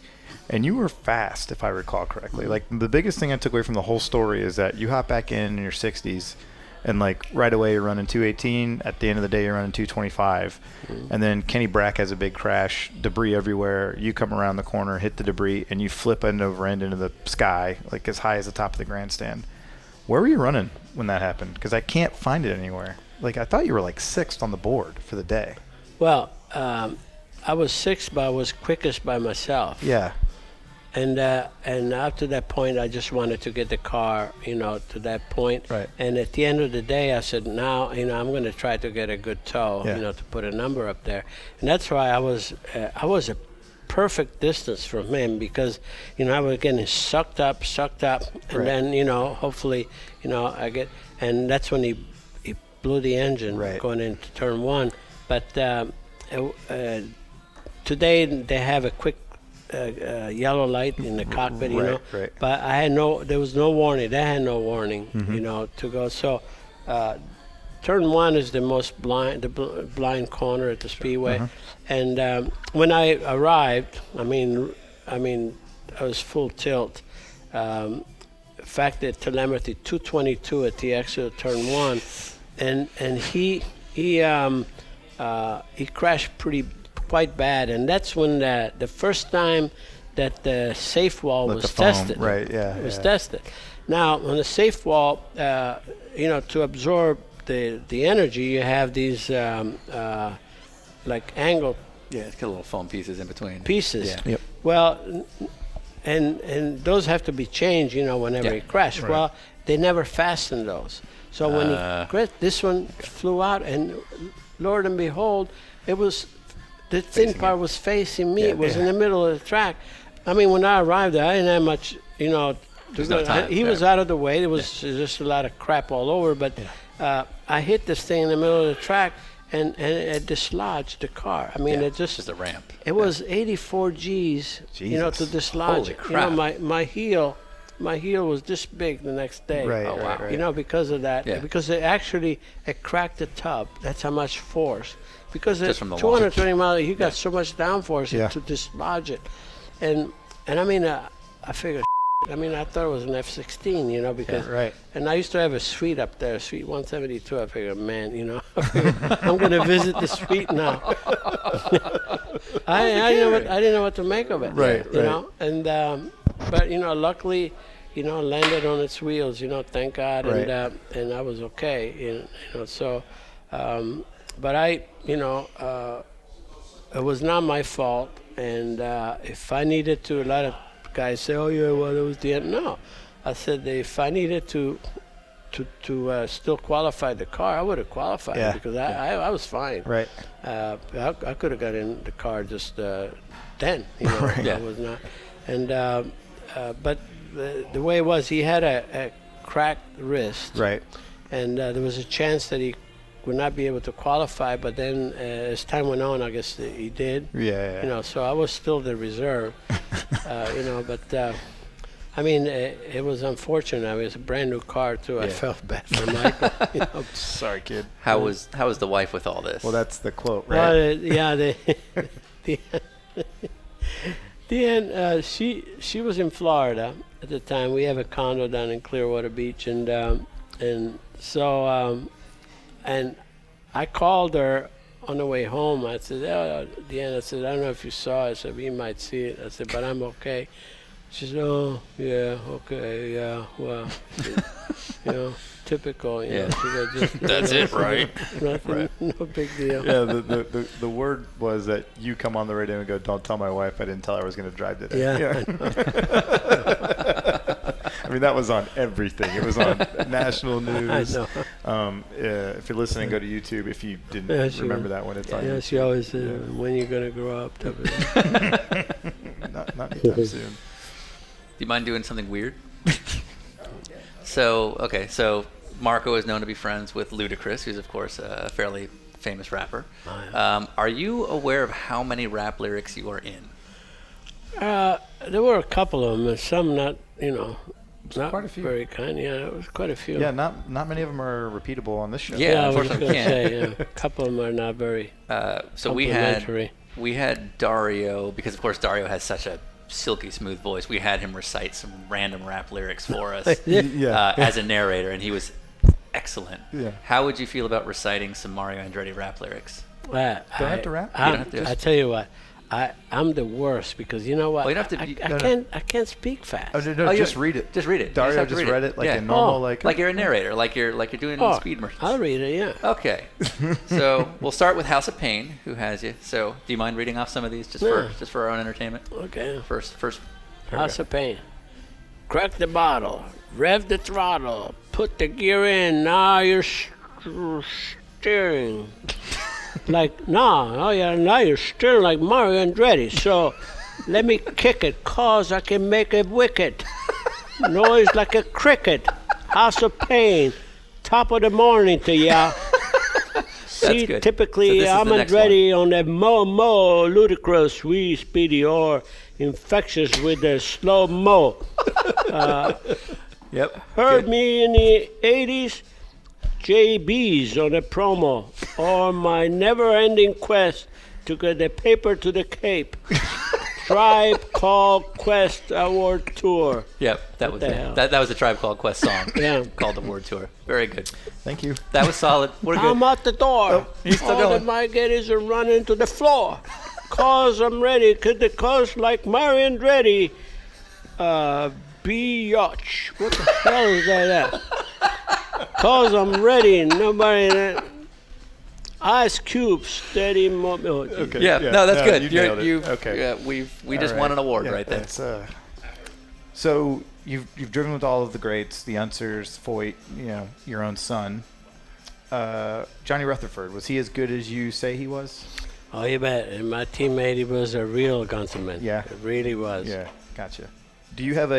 And you were fast, if I recall correctly. Like, the biggest thing I took away from the whole story is that you hop back in your 60s, and like right away you're running 218. At the end of the day, you're running 225. And then Kenny Brack has a big crash, debris everywhere. You come around the corner, hit the debris, and you flip end over end into the sky, like as high as the top of the grandstand. Where were you running when that happened? Because I can't find it anywhere. Like, I thought you were like 6th on the board for the day. Well, I was 6th, but I was quickest by myself. Yeah. And up to that point, I just wanted to get the car, to that point. Right. And at the end of the day, I said, now, I'm going to try to get a good tow, to put a number up there. And that's why I was a perfect distance from him, because, I was getting sucked up, and Right. then, hopefully, I get, and that's when he blew the engine going into turn 1. But today they have a quick yellow light in the cockpit, Right. But there was no warning. They had no warning, to go. So turn 1 is the most blind corner at the Speedway. And when I arrived, I was full tilt. In fact, the telemetry 222 at the exit of turn 1, and he crashed quite bad, and that's when the first time that the safe wall was tested. Right, yeah. It was tested. Now, on the safe wall, to absorb the energy, you have these like angled Yeah, it's got little foam pieces in between. pieces. Yeah. Yep. Well, and those have to be changed, whenever you crash. Right. Well, they never fastened those. So when he crashed, this one flew out, and Lord and behold, the thin part was facing me. Yeah. It was in the middle of the track. When I arrived there, I didn't have much, There's no time. He was out of the way. There was just a lot of crap all over, but I hit this thing in the middle of the track, and it dislodged the car. It just a ramp. it was 84 G's, Jesus. to dislodge Holy it. crap. My heel was this big the next day. Right, Oh, wow. right. Because of that. Yeah. Because it cracked the tub. That's how much force. Because Just at from the 220 miles, you got so much downforce Yeah. to dislodge it. And I figured, I mean, I thought it was an F-16, you know, because. Yeah, right. And I used to have a suite up there, Suite 172. I figured, man, you know, I'm going to visit the suite now. I didn't know what to make of it. Right, You right. know, and but you know, luckily, you know, landed on its wheels. You know, thank God, Right. and I was okay. You know, so, but I, you know, it was not my fault. And if I needed to, a lot of guys say, "Oh yeah, well, it was the end." No, I said if I needed to still qualify the car, I would have qualified Yeah, because I was fine. Right. I could have got in the car just then. You know, Right. I was not. And but the way it was, he had a cracked wrist, Right. and there was a chance that he would not be able to qualify. But then, as time went on, I guess he did. Yeah. You know, so I was still the reserve. You know, but. I mean, it was unfortunate. I mean, it was a brand new car too. I Yeah. felt bad for Michael. You know. Sorry, kid. How was the wife with all this? Well, that's the quote, right? Well, yeah, the end. She was in Florida at the time. We have a condo down in Clearwater Beach, and so and I called her on the way home. I said, "Oh, Deanna," I said, "I don't know if you saw it." I said, "We might see it." I said, "But I'm okay." She said, "Oh, yeah, okay, yeah, well, you know, typical, you know." She goes, just, That's it, right? Nothing, no big deal. Yeah, the word was that you come on the radio and go, "Don't tell my wife I didn't tell her I was going to drive today." Yeah. I mean, that was on everything. It was on national news. I know. If you're listening, go to YouTube. If you didn't Yeah, she remember was. that one, it's on Yeah, YouTube. she always said, "When you gonna grow up?" type of- Not anytime soon. Do you mind doing something weird? So Marco is known to be friends with Ludacris, who's of course a fairly famous rapper. Oh, yeah. Are you aware of how many rap lyrics you are in? There were a couple of them, and some not, you know, not quite a few. very kind. Yeah, it was quite a few. Yeah, not many of them are repeatable on this show. Yeah, I was just unfortunately gonna we say, yeah, a couple of them are not very So we had complimentary. Dario, because of course Dario has such a silky smooth voice. We had him recite some random rap lyrics for us Yeah. as a narrator, and he was excellent. Yeah. How would you feel about reciting some Mario Andretti rap lyrics? Don't have to rap? You don't have to. I tell you what, I'm the worst because you know what? Well, you don't have to- I can't speak fast. Oh, no, you- just read it. Just read it. You Dario have to just read it like Yeah. a normal, Oh, like you're a narrator, like you're doing Oh, speed merchants. I'll read it. Yeah. Okay, so we'll start with House of Pain, who has you. So, do you mind reading off some of these just Yeah. for our own entertainment? Okay. First. House of Pain. Crack the bottle, rev the throttle, put the gear in. Now you're steering. Now you're steering like Mario Andretti. So let me kick it, cause I can make it wicked. Noise like a cricket. House of Pain. Top of the morning to ya. See, good. typically So this is I'm the next Andretti on that mo ludicrous, wee speedy or infectious with the slow mo. Yep. Heard me in the 80s, JB's on a promo, or my never-ending quest to get the paper to the Cape. Tribe Called Quest Award Tour. Yep, that was the it. hell? That was a Tribe Called Quest song. Yeah. Called the Word Tour. Very good. Thank you. That was solid. We're good. I'm out the door. he's still All going. that might get is a run into the floor. Cause I'm ready, cause like Mario Andretti, biatch. What the hell is that? Cause I'm ready, nobody. Ice Cube, steady moment. Okay. Yeah, no, that's good. You nailed it. You've, Okay. yeah, we just All won an right. award Yeah, right there. that's, so you've driven with all of the greats, the Unsers, Foyt, your own son. Johnny Rutherford, was he as good as you say he was? Oh, you bet. And my teammate, he was a real gunsman. Yeah. It really was. Yeah, gotcha. Do you have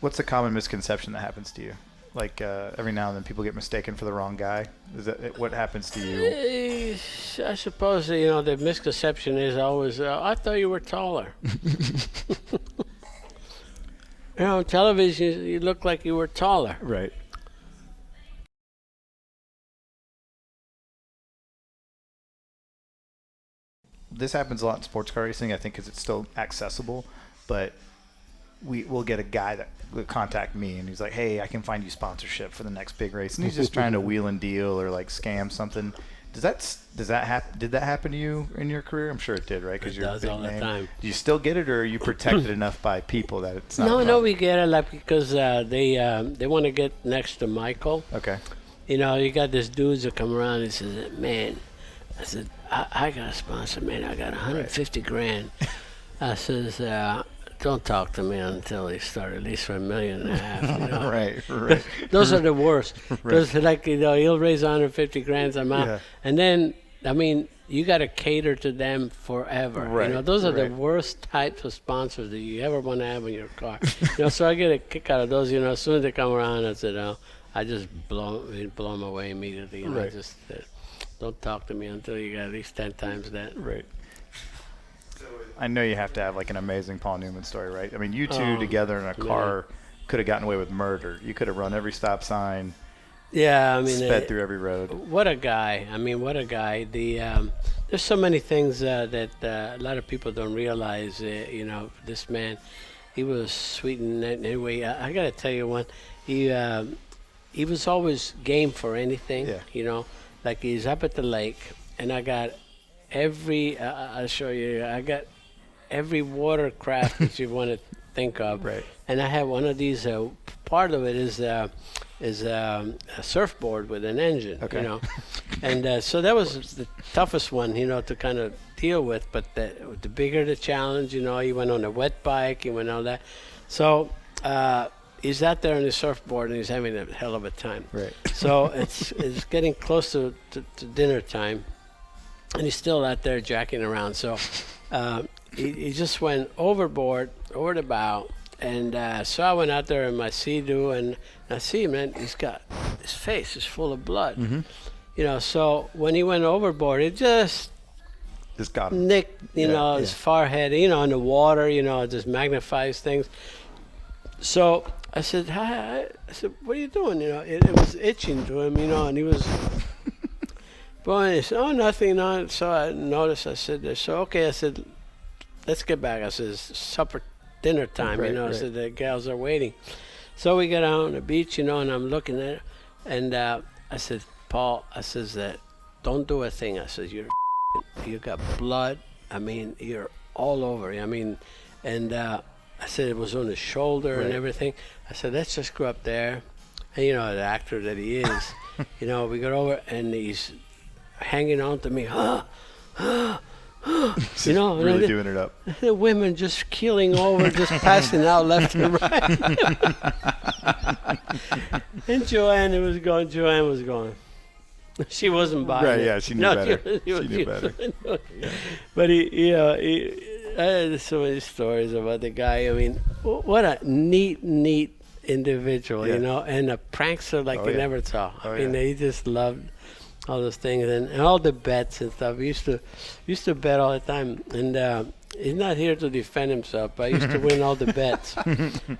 what's the common misconception that happens to you? Like every now and then people get mistaken for the wrong guy. Is that what happens to you? I suppose, the misconception is always, I thought you were taller. On television, you look like you were taller. Right. This happens a lot in sports car racing, I think, because it's still accessible. But we'll get a guy that will contact me, and he's like, hey, I can find you sponsorship for the next big race, and he's just trying to wheel and deal or like scam something. Did that happen to you in your career? I'm sure it did, right? Because you're a big all name. the time. Do you still get it, or are you protected enough by people that it's not? No, we get it like because they want to get next to Michael. Okay. You know, you got this dudes that come around and says, man, I said, I got a sponsor, man. I got 150 grand. I says, don't talk to me until they start at least for $1.5 million. You know? Right. Those are the worst. Right. Those are like, you know, he'll raise 150 grand a month. Yeah. And then, I mean, you got to cater to them forever. Right, You know, those are the right. worst types of sponsors that you ever want to have in your car. You know, so I get a kick out of those. You know, as soon as they come around, I said, I just blow them away immediately. You know, Right. just don't talk to me until you got at least 10 times that. Right. I know you have to have like an amazing Paul Newman story, right? I mean, you two together in a car could have gotten away with murder. You could have run every stop sign, Yeah, I mean, sped through every road. what a guy! I mean, what a guy! There's so many things that a lot of people don't realize. You know, this man, he was sweet in any way. I got to tell you one. He was always game for anything. Yeah. You know, like he's up at the lake, and I got every. I'll show you. I got every watercraft that you want to think of. Right. And I have one of these. Part of it is a surfboard with an engine. Okay. You know, and so that was the toughest one, you know, to kind of deal with. But the bigger the challenge, you know, he went on a wet bike, he went on that. So he's out there on his surfboard and he's having a hell of a time. Right. So it's getting close to dinner time, and he's still out there jacking around. So he just went overboard, over the bow. And so I went out there in my Sea-Doo, and I see, man, his face is full of blood. Mm-hmm. You know, so when he went overboard, it just got him. nicked, you know, his forehead, you know, in the water, you know, it just magnifies things. So I said, hi. I said, what are you doing? You know, it was itching to him, you know, and he was... Boy, he said, oh, nothing. No. So I noticed, I said, so, okay, I said, let's get back. I said, supper dinner time, Right, you know, right. so the gals are waiting. So we got out on the beach, you know, and I'm looking at it, and I said, Paul, I says that, don't do a thing. I says, you got blood. I mean, you're all over. I mean, and I said it was on his shoulder and Right. everything. I said, let's just go up there. And, you know, the actor that he is, you know, we got over, and he's hanging on to me. You know, and Really doing it up. the women just keeling over, just passing out left and right. And Joanne was going. She wasn't buying Right, it. yeah, she knew better. She knew better. But he, I had so many stories about the guy. I mean, what a neat individual, Yeah. you know, and a prankster like Oh, you yeah. never saw. Oh, I mean, yeah. he just loved all those things and all the bets and stuff. We used to bet all the time, and he's not here to defend himself, but I used to win all the bets.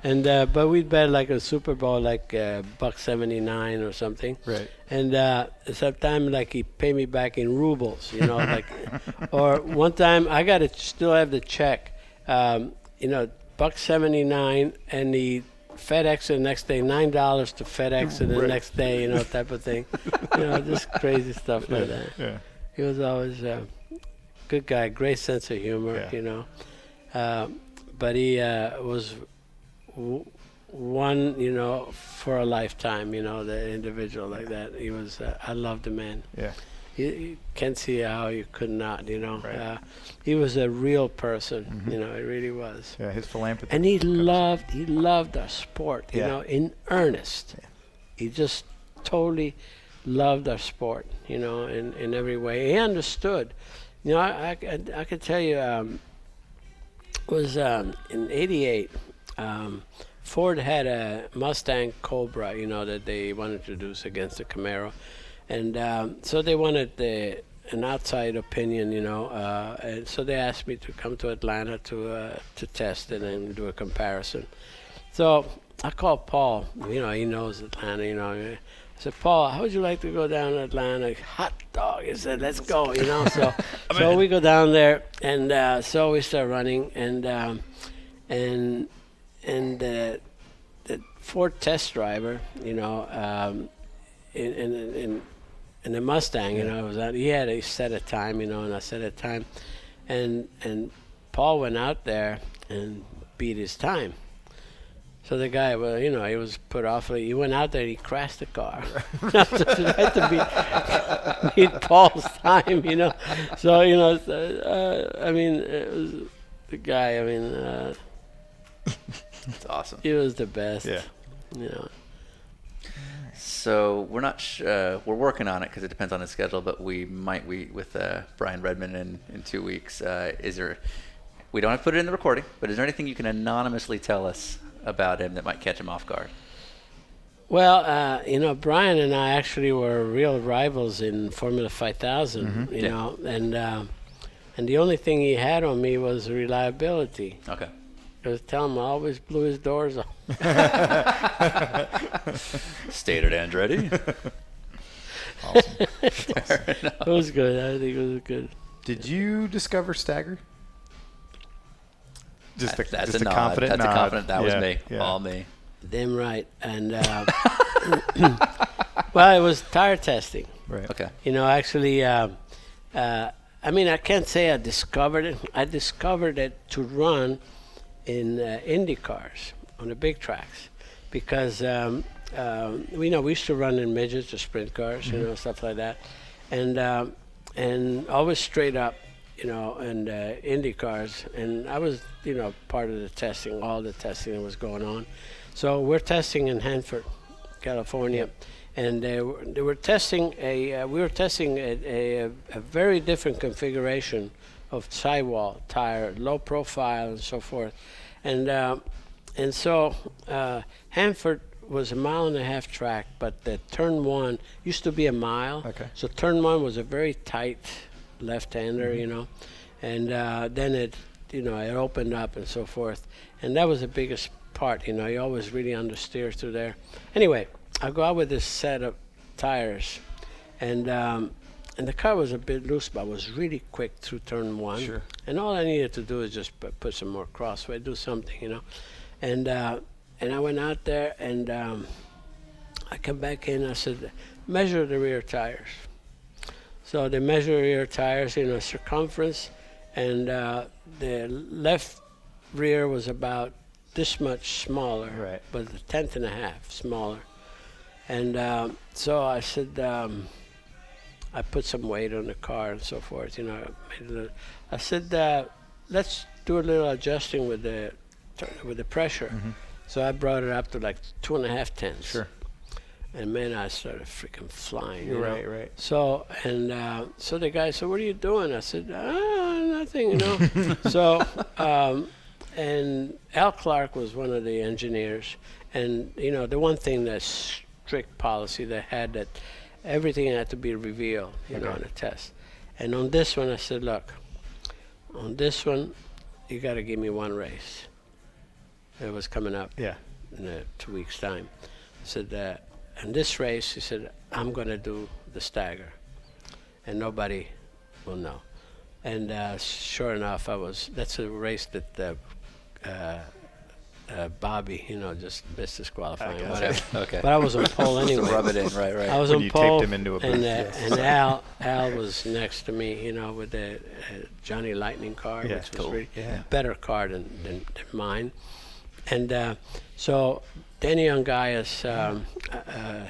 And but we'd bet like a Super Bowl, like $1.79 or something. Right. And sometimes like he pay me back in rubles, you know, like. Or one time I got to still have the check, you know, $1.79, and the FedEx the next day, $9 to FedEx the Right. next day, you know, type of thing. You know, just crazy stuff like that. Yeah. He was always a good guy, great sense of humor, Yeah. you know. But he was one, you know, for a lifetime, you know, the individual like that. He was, I loved the man. Yeah. You can't see how you could not, you know. Right. He was a real person, you know, it really was. Yeah. His philanthropy. And he loved our sport, you Yeah. know, in earnest. Yeah. He just totally loved our sport, you know, in every way. He understood. You know, I could tell you, it was in '88, Ford had a Mustang Cobra, you know, that they wanted to introduce against the Camaro. And so they wanted an outside opinion, you know, and so they asked me to come to Atlanta to test it and do a comparison. So I called Paul, you know, he knows Atlanta, you know. I said, Paul, how would you like to go down to Atlanta? Hot dog. He said, let's go, you know. So so we go down there, and so we start running, and the Ford test driver, you know, in the Mustang, you know, he had a set of time, you know, and I set a time, and Paul went out there and beat his time. So the guy, well, you know, he was put off. He went out there and he crashed the car. Had to beat Paul's time, you know. So, you know, I mean, it was the guy, I mean, It's awesome. he was the best. Yeah. You know. So we're not we're working on it because it depends on his schedule, but we might with Brian Redmond in 2 weeks. Is there? We don't have to put it in the recording, but is there anything you can anonymously tell us about him that might catch him off guard? Well, you know, Brian and I actually were real rivals in Formula 5000. You Yeah. know, and the only thing he had on me was reliability. Okay. I was telling him I always blew his doors off. Stated Andretti. Awesome. It was good. I think it was good. Did you discover Stagger? Just a That's a just a nod. confident That's nod. a confident. That was Yeah, me. yeah. All me. Damn right. And well, it was tire testing. Right. Okay. You know, actually, I mean, I can't say I discovered it. I discovered it to run in Indy cars on the big tracks because we used to run in midgets or sprint cars, you know, stuff like that, and always straight up, you know, and Indy cars. And I was, you know, part of the testing, all the testing that was going on. So we're testing in Hanford, California. And they were testing we were testing a very different configuration of sidewall tire, low profile and so forth. And so Hanford was a 1.5 mile track, but the turn one used to be a mile. Okay. So turn one was a very tight left-hander, you know, and then it opened up and so forth. And that was the biggest part, you know, you always really understeer through there. Anyway, I go out with this set of tires, and the car was a bit loose, but was really quick through turn one. Sure. And all I needed to do is just put some more crossway, do something, you know. And I went out there, and I come back in. I said, measure the rear tires. So they measure rear tires, you know, circumference, and the left rear was about this much smaller, Right. but 1/10 smaller. And so I said, I put some weight on the car and so forth, you know. I said, let's do a little adjusting with the pressure. So I brought it up to like 2.5 tenths. Sure. And man, I started freaking flying. You Right, know? right. So so the guy said, "What are you doing?" I said, "Nothing," you know. So and Al Clark was one of the engineers, and you know the one thing that's strict policy they had that everything had to be revealed, you know, Okay. in a test. And on this one, I said, "Look, on this one, you got to give me one race." It was coming up Yeah. in 2 weeks' time. I said, in this race, he said, I'm going to do the stagger, and nobody will know. And sure enough, that's a race that Bobby, you know, just missed his qualifying. Okay. Whatever. Okay. But I was on pole Just to anyway. rub it in, right. I was When on you pole, taped him into a booth, and, yes. and Al was next to me, you know, with the Johnny Lightning car, Yeah, which was cool. really Yeah. a better car than mine. And so Danny Ungaius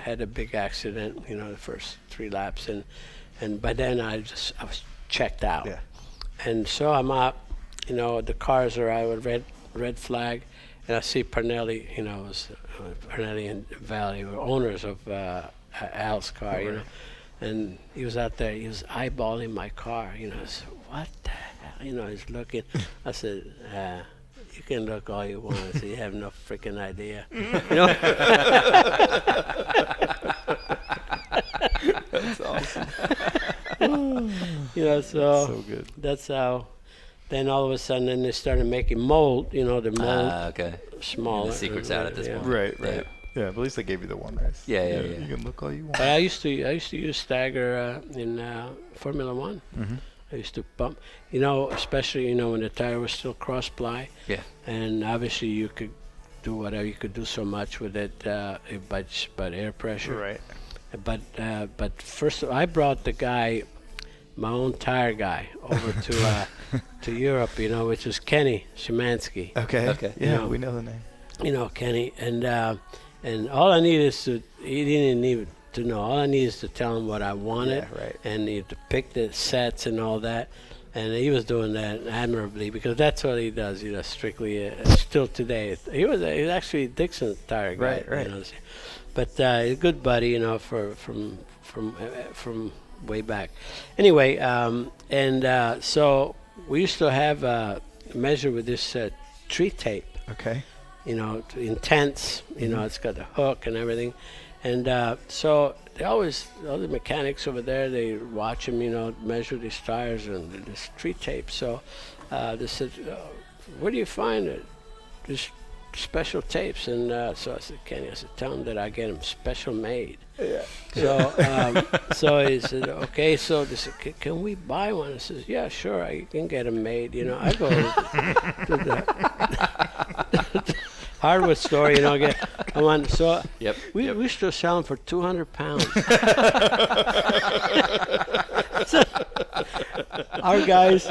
had a big accident, you know, the first 3 laps, and by then I was checked out. Yeah. And so I'm out, you know, the cars are out with red flag, and I see Parnelli, you know, Parnelli and Valley were owners of Al's car, you know, and he was out there, he was eyeballing my car, you know. I said, what the hell, you know, he's looking. I said, you can look all you want. I said, you have no freaking idea, you know. That's awesome. You know, So good. that's how. Then all of a sudden, then they started making mold. You know, the mold Okay. smaller. The secret's out at this point. Right, Yeah. right. Yeah, but at least they gave you the one race. Yeah. You can look all you want. But I used to use stagger in Formula One. Mm-hmm. I used to bump, you know, especially, you know, when the tire was still cross ply, Yeah. and obviously you could do whatever. You could do so much with it by air pressure. Right. But first, I brought the guy, my own tire guy, over to Europe, which is Kenny Szymanski. Okay. Yeah, You know, we know the name. Kenny, and all I need is he didn't need to know. All I need is to tell him what I wanted, Yeah, right. and he to pick the sets and all that. And he was doing that admirably because that's what he does. He does strictly still today. He was actually Dixon's tire guy. Right. But he's a good buddy, from way back. Anyway, so we used to have measure with this tree tape. Okay. Intense. It's got the hook and everything, and so all the mechanics over there, they watch him, measure these tires and this tree tape. So they said, "Where do you find it? This special tapes?" And so I said, "Kenny," I said, "tell him that I get him special made." Yeah. So he said, "Okay." So they said, "Can we buy one?" I said, "Yeah, sure, I can get them made." I go to the hardware store, I want. So Yep. we still sell them for £200. Our guys,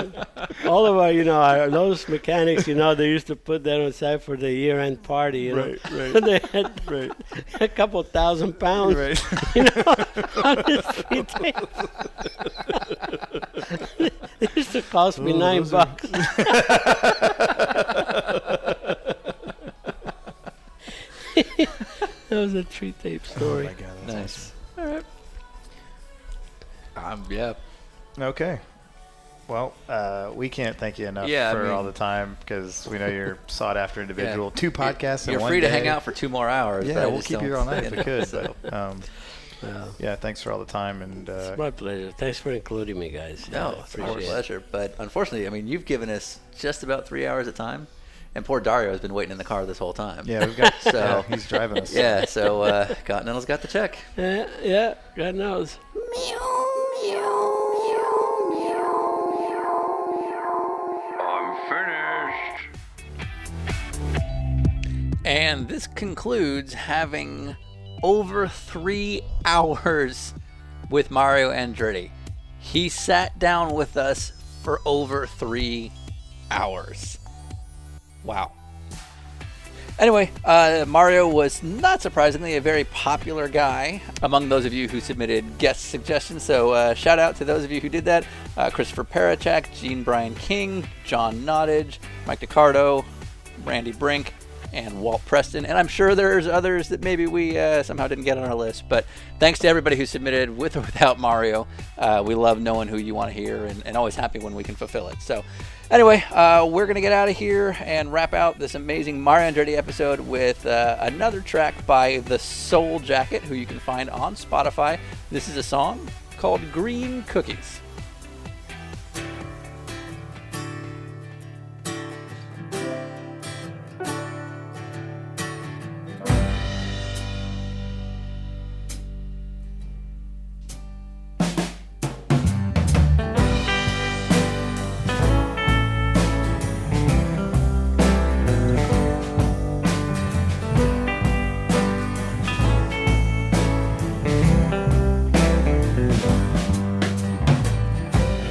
all of those mechanics, they used to put that aside for the year-end party. Right. They had a couple £1,000, Right. on this free tape. It used to cost me $9. That was a tree tape story. Oh my God, that's Nice. All right. Yeah. awesome. Okay. Well, we can't thank you enough Yeah, I for mean- all the time because we know you're sought after individual. 2 podcasts in You're one free to day. hang out for 2 more hours. but Yeah, I we'll just keep you here don't- all night if we could. So, But, yeah, thanks for all the time. And It's my pleasure. Thanks for including me, guys. no, it's our Appreciate it. pleasure. But unfortunately, you've given us just about 3 hours of time, and poor Dario has been waiting in the car this whole time. yeah, we've got. So- he's driving us. Yeah, so Continental's got the check. Yeah, God knows. I'm finished. And this concludes having over 3 hours with Mario Andretti. He sat down with us for over 3 hours. Wow. Anyway, Mario was not surprisingly a very popular guy among those of you who submitted guest suggestions. So shout out to those of you who did that. Christopher Parachak, Gene Brian King, John Nottage, Mike DiCardo, Randy Brink, and Walt Preston. And I'm sure there's others that maybe we somehow didn't get on our list. But thanks to everybody who submitted with or without Mario. We love knowing who you want to hear and always happy when we can fulfill it. So anyway, we're going to get out of here and wrap out this amazing Mario Andretti episode with another track by The Soul Jacket, who you can find on Spotify. This is a song called Green Cookies.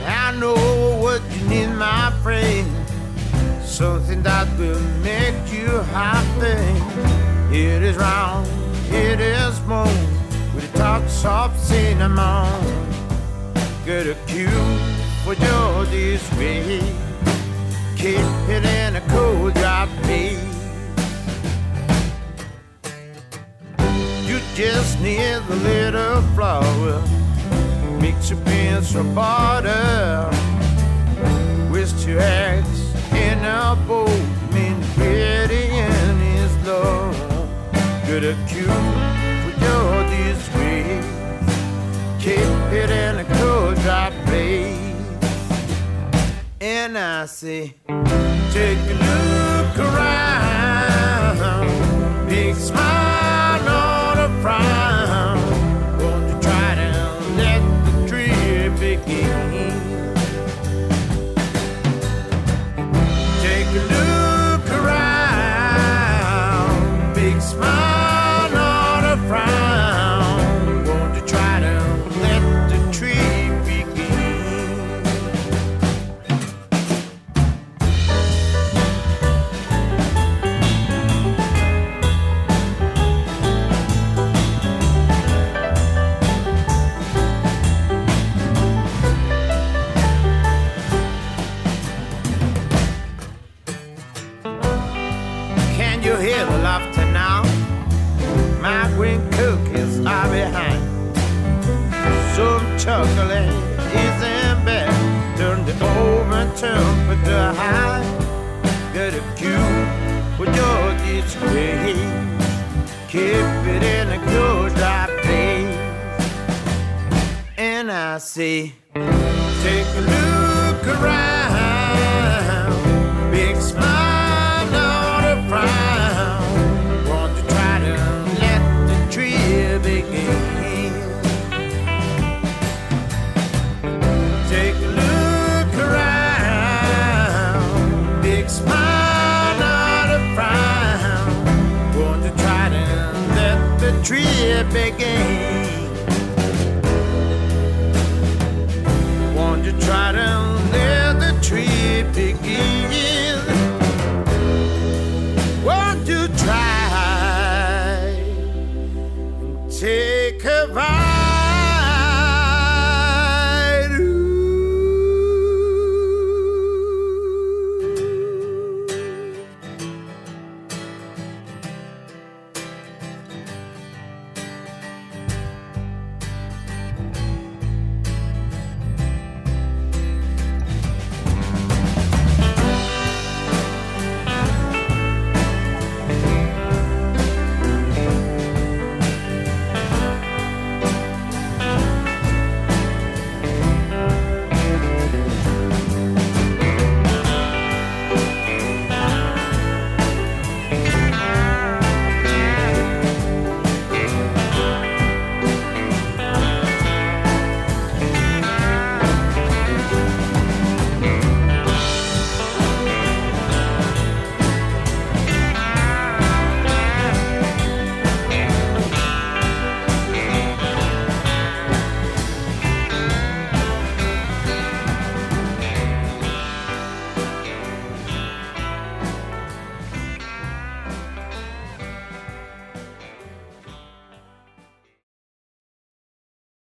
I know what you need, my friend. Something that will make you happy. It is round, it is smooth, with a touch of cinnamon. Get a cue for your this way. Keep it in a cool drop beat. You just need a little flour. Mix your beans or butter. Whisk your eggs in a bowl. Main ingredient is love. Get a cue for your this way. Keep it in a cold dry place. And I say, take a look around. Big smile on a frown. Won't you try to let the trip begin? Take a look around. when cookies are behind. Some chocolate is in bed. Turn the oven temperature high. Get a cue for your display. Keep it in a cool, dry place. And I say, take a look around. Big smile, not a frown. Want to try to let the tree begin. Take a look around. Big smile, not a frown. Want to try to let the tree begin. Want to try to let the tree begin. Want to try and take a ride.